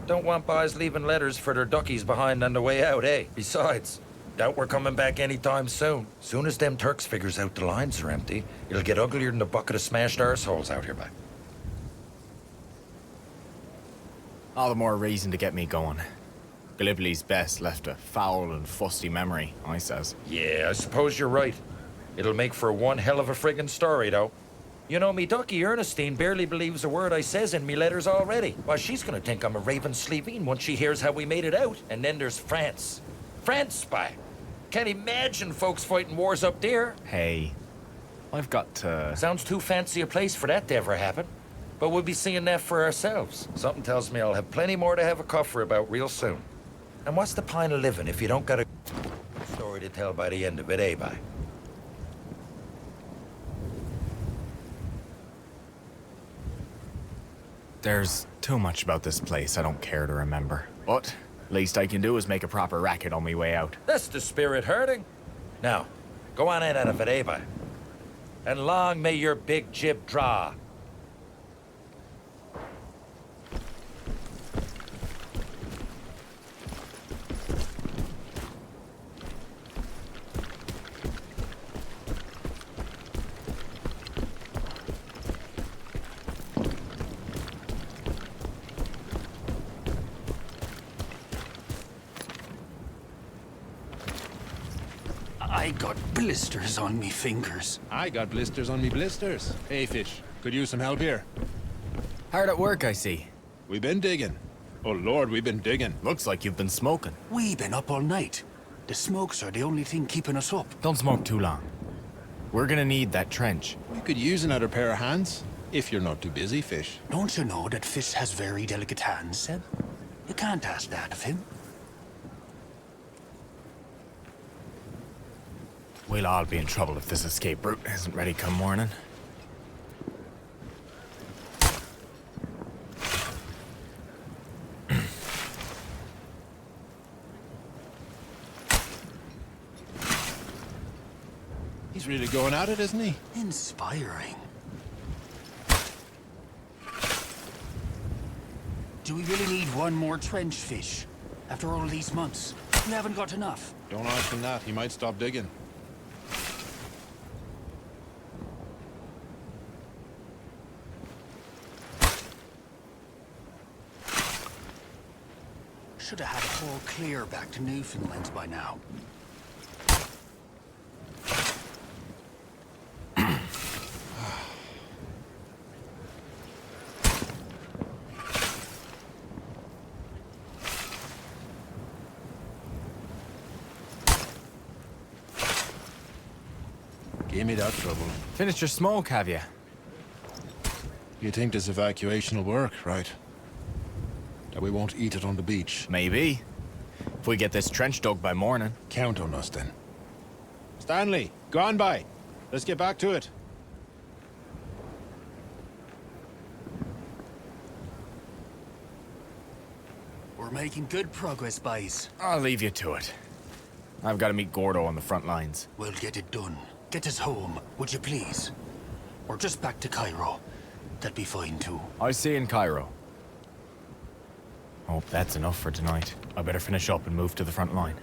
Don't want boys leaving letters for their duckies behind on the way out, eh? Besides, doubt we're coming back anytime soon. Soon as them Turks figures out the lines are empty, it'll get uglier than a bucket of smashed arseholes out here back. All the more reason to get me going. Gallipoli's best left a foul and fusty memory, I says. Yeah, I suppose you're right. It'll make for one hell of a friggin' story, though. You know, me ducky Ernestine barely believes a word I says in me letters already. Why, she's gonna think I'm a raving Slevene once she hears how we made it out. And then there's France. France, spy. Can't imagine folks fighting wars up there. Hey, I've got to... Sounds too fancy a place for that to ever happen. But we'll be seeing that for ourselves. Something tells me I'll have plenty more to have a cuffer about real soon. And what's the pint of living if you don't got a story to tell by the end of it, eh, bye? There's too much about this place I don't care to remember. But least I can do is make a proper racket on my way out. That's the spirit hurting. Now, go on in out of it, eh, bye? And long may your big jib draw. I got blisters on me fingers. I got blisters on me blisters. Hey, Fish, could use some help here. Hard at work, I see. We been digging. Oh, Lord, we been digging. Looks like you've been smoking. We been up all night. The smokes are the only thing keeping us up. Don't smoke too long. We're gonna need that trench. You could use another pair of hands, if you're not too busy, Fish. Don't you know that Fish has very delicate hands, Seb? You can't ask that of him. We'll all be in trouble if this escape route isn't ready come morning. He's really going at it, isn't he? Inspiring. Do we really need one more trench, Fish? After all these months, we haven't got enough. Don't ask him that. He might stop digging. Should have had a whole clear back to Newfoundland by now. Give me that trouble. Finished your smoke, have you? You think this evacuation will work, right? That we won't eat it on the beach? Maybe. If we get this trench dug by morning. Count on us, then. Stanley, go on by. Let's get back to it. We're making good progress, boys. I'll leave you to it. I've got to meet Gordo on the front lines. We'll get it done. Get us home, would you please? Or just back to Cairo. That'd be fine, too. I see you in Cairo. Hope that's enough for tonight. I better finish up and move to the front line.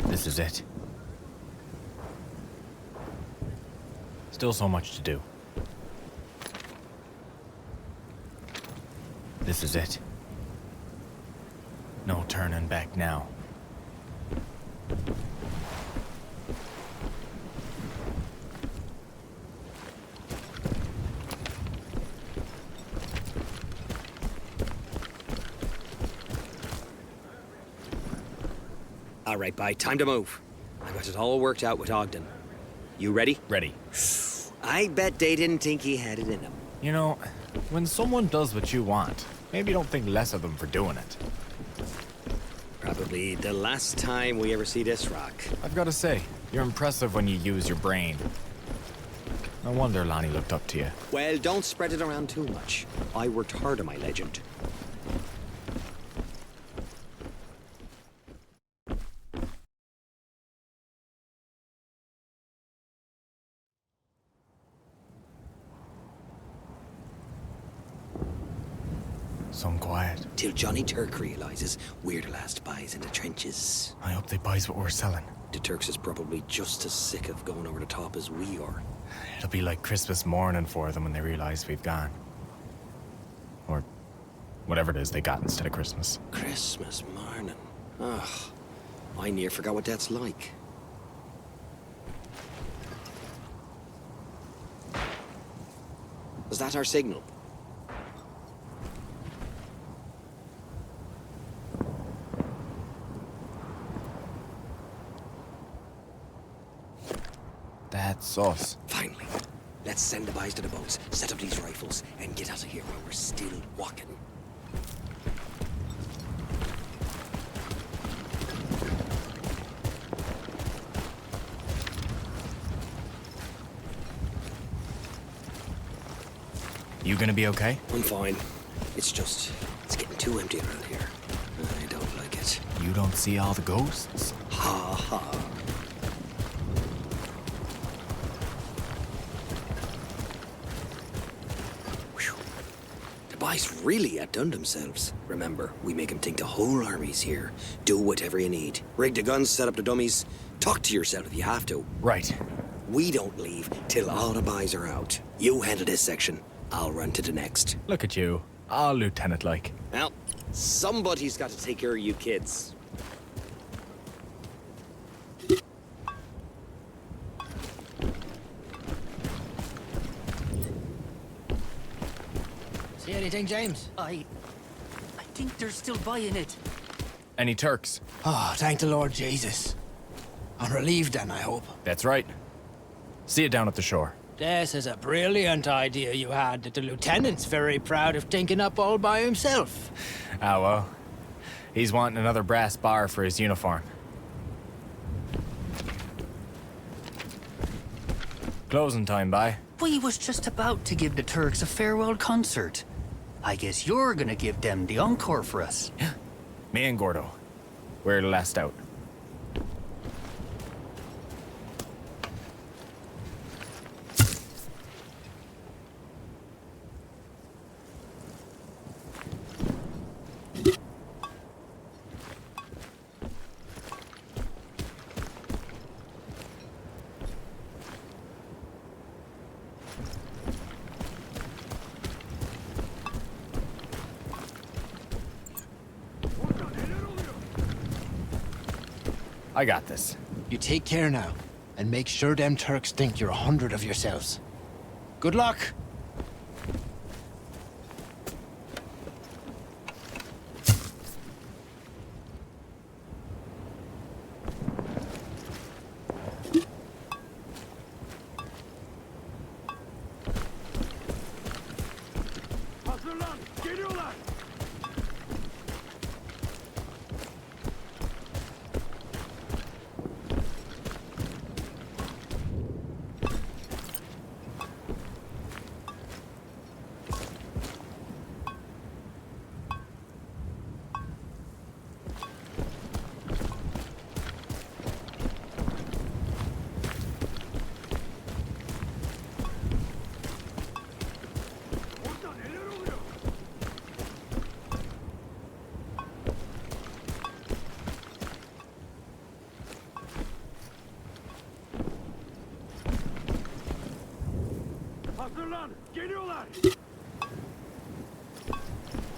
This is it. Still so much to do. This is it. No turning back now. All right, bye. Time to move. I got it all worked out with Ogden. You ready? Ready. I bet they didn't think he had it in him. You know, when someone does what you want, maybe don't think less of them for doing it. Probably the last time we ever see this rock. I've got to say, you're impressive when you use your brain. No wonder Lonnie looked up to you. Well, don't spread it around too much. I worked hard on my legend. Some quiet. Till Johnny Turk realizes we're the last buys in the trenches. I hope they buys what we're selling. The Turks is probably just as sick of going over the top as we are. It'll be like Christmas morning for them when they realize we've gone. Or whatever it is they got instead of Christmas. Christmas morning. Ugh. I near forgot what that's like. Was that our signal? That's us. Finally. Let's send the boys to the boats, set up these rifles, and get out of here while we're still walking. You gonna be okay? I'm fine. It's getting too empty around here. I don't like it. You don't see all the ghosts? Ha ha. guys really outdone themselves. Remember, we make them think the whole army's here. Do whatever you need. Rig the guns, set up the dummies. Talk to yourself if you have to. Right. We don't leave till all the boys are out. You handle this section. I'll run to the next. Look at you. All lieutenant-like. Well, somebody's got to take care of you kids. See anything, James? I think they're still buying it. Any Turks? Oh, thank the Lord Jesus. I'm relieved then, I hope. That's right. See you down at the shore. This is a brilliant idea you had that the lieutenant's very proud of thinking up all by himself. Ah, well. He's wanting another brass bar for his uniform. Closing time, bye. We was just about to give the Turks a farewell concert. I guess you're gonna give them the encore for us. Me and Gordo. We're the last out. I got this. You take care now, and make sure them Turks think you're 100 of yourselves. Good luck!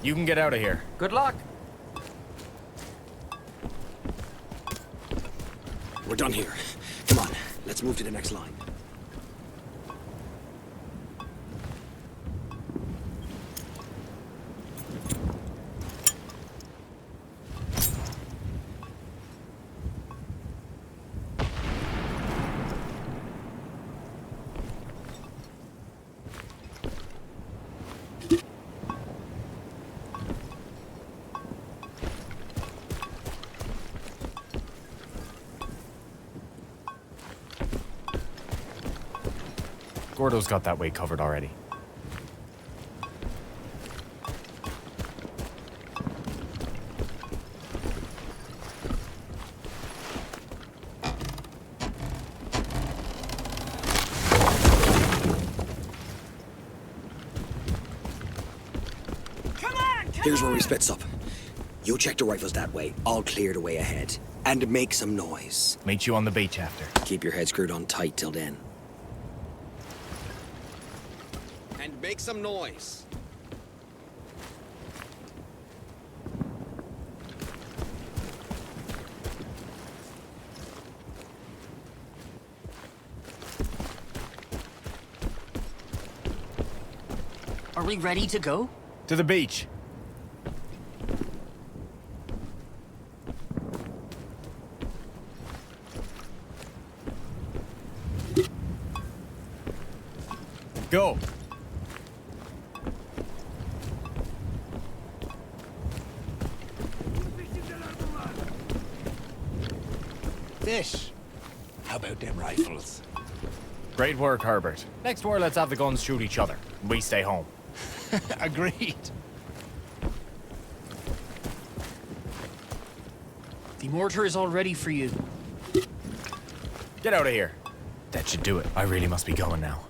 You can get out of here. Good luck. We're done here. Come on, let's move to the next line. Gordo's got that way covered already. Here's where we splits up. You check the rifles that way. I'll clear the way ahead. And make some noise. Meet you on the beach after. Keep your head screwed on tight till then. And make some noise. Are we ready to go? To the beach. Go. Fish. How about them rifles? Great work, Herbert. Next war, let's have the guns shoot each other. We stay home. Agreed. The mortar is all ready for you. Get out of here. That should do it. I really must be going now.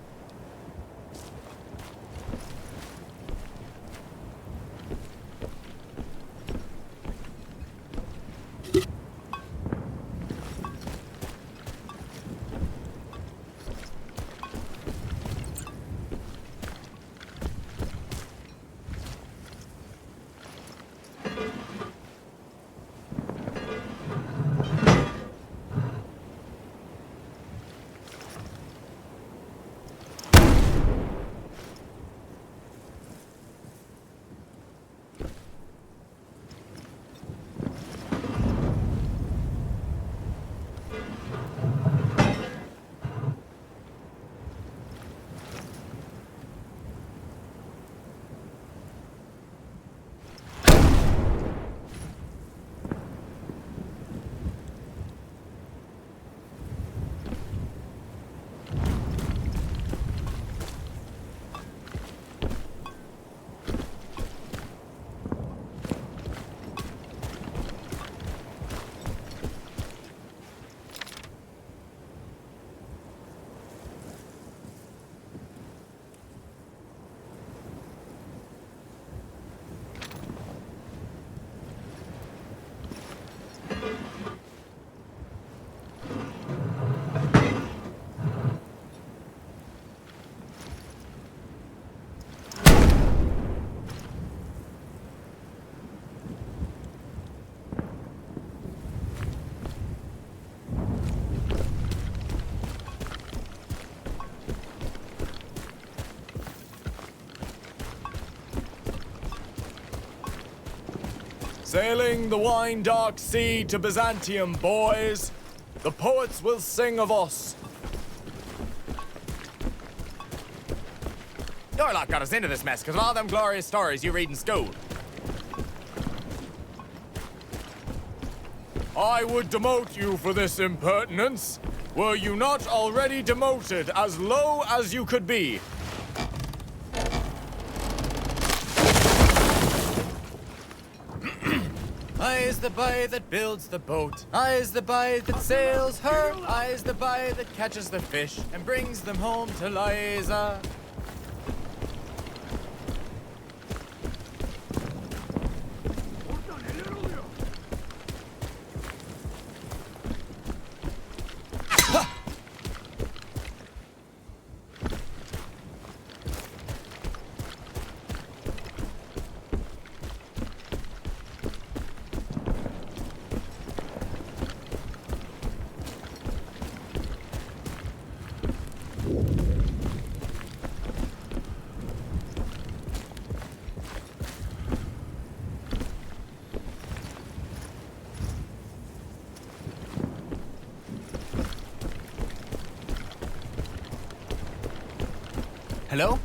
Sailing the wine-dark sea to Byzantium, boys. The poets will sing of us. Your lot got us into this mess because of all them glorious stories you read in school. I would demote you for this impertinence. Were you not already demoted as low as you could be? I is the boy that builds the boat. I is the boy that sails her. I is the boy that catches the fish and brings them home to Liza. Hello?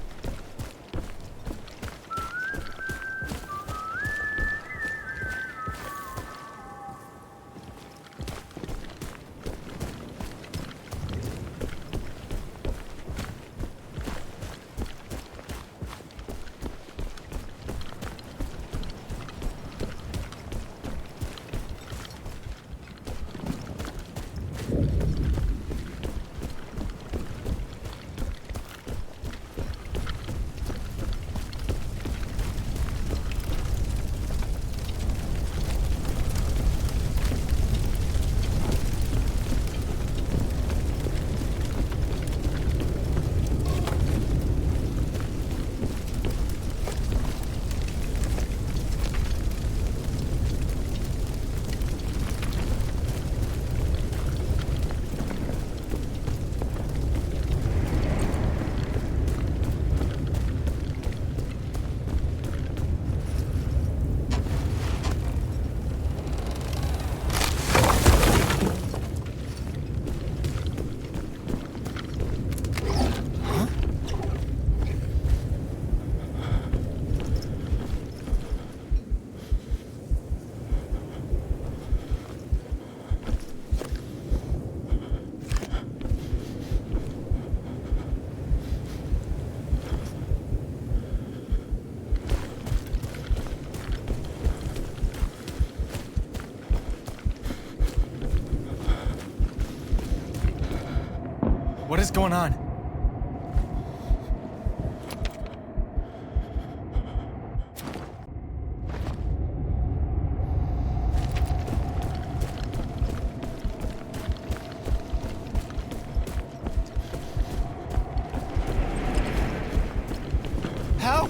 What is going on? How?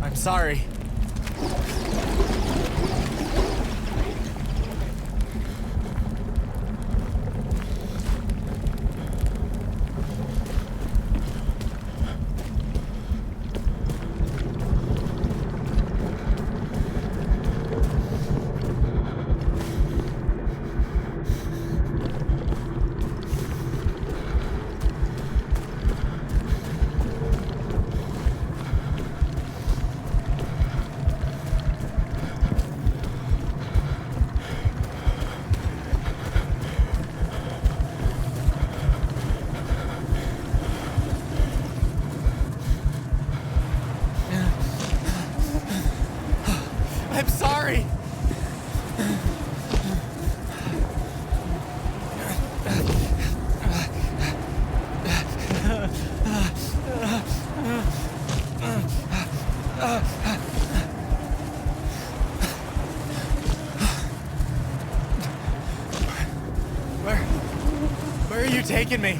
I'm sorry. I'm sorry. taking me?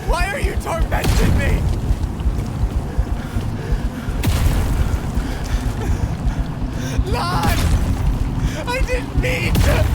Why are you tormenting me? Lord! I didn't mean to!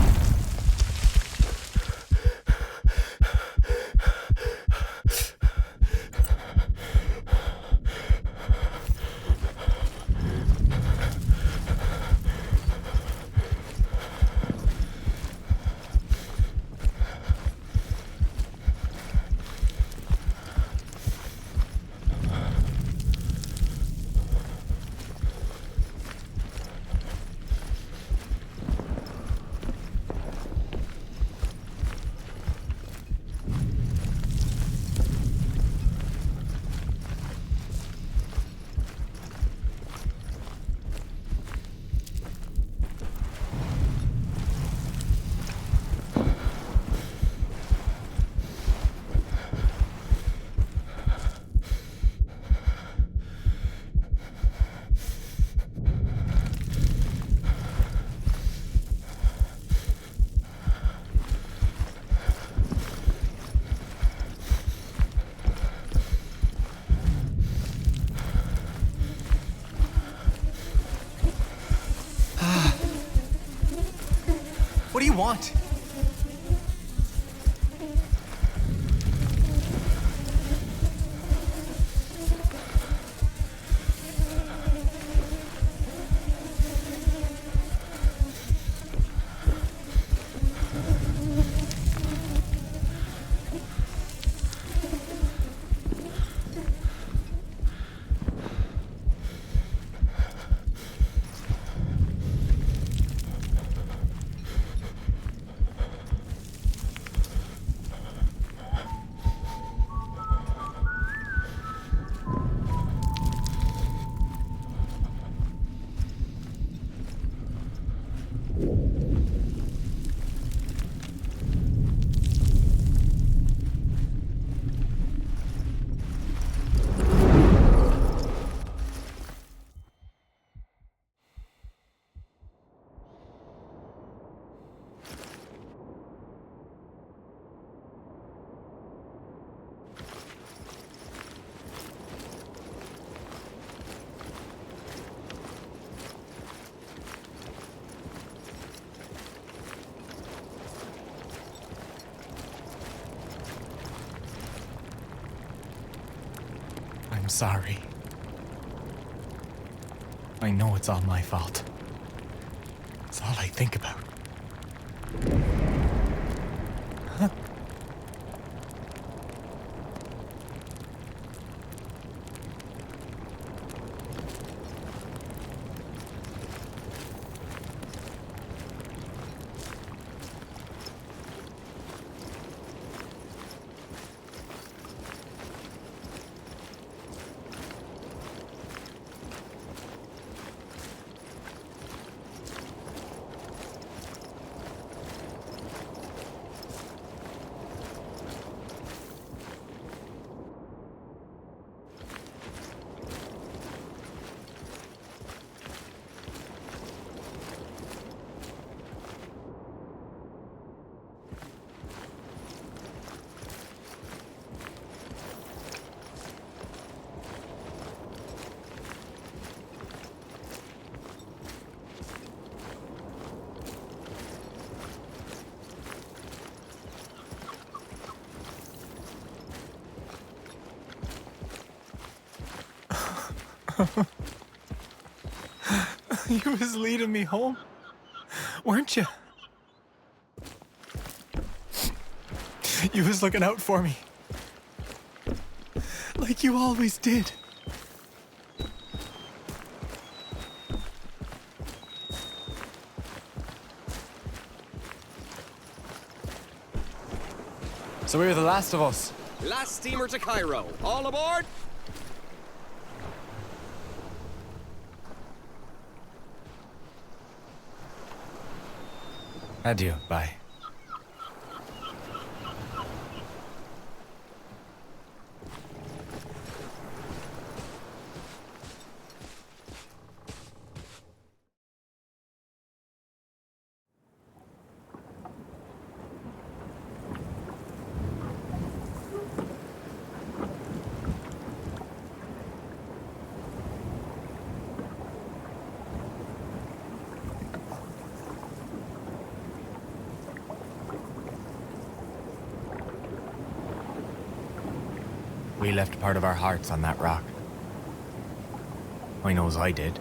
What do you want? I'm sorry. I know it's all my fault. It's all I think about. Huh? You was leading me home, weren't you? You was looking out for me. Like you always did. So we're the last of us. Last steamer to Cairo. All aboard? Adieu, bye. We left part of our hearts on that rock. I knows I did.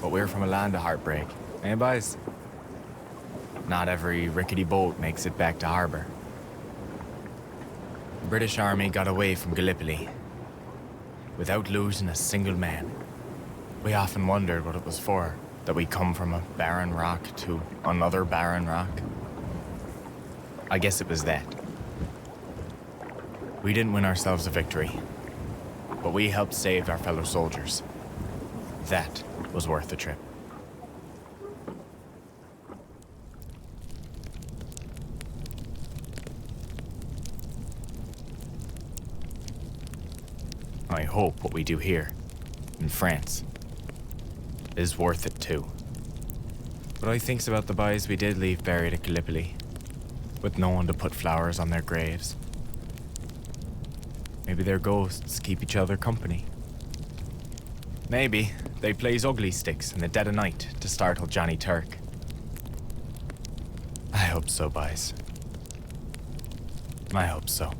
But we're from a land of heartbreak, eh, boys? Not every rickety boat makes it back to harbor. The British Army got away from Gallipoli without losing a single man. We often wondered what it was for, that we come from a barren rock to another barren rock. I guess it was that. We didn't win ourselves a victory, but we helped save our fellow soldiers. That was worth the trip. I hope what we do here, in France, is worth it too. But I thinks about the boys we did leave buried at Gallipoli, with no one to put flowers on their graves. Maybe their ghosts keep each other company. Maybe they plays ugly sticks in the dead of night to startle Johnny Turk. I hope so, boys. I hope so.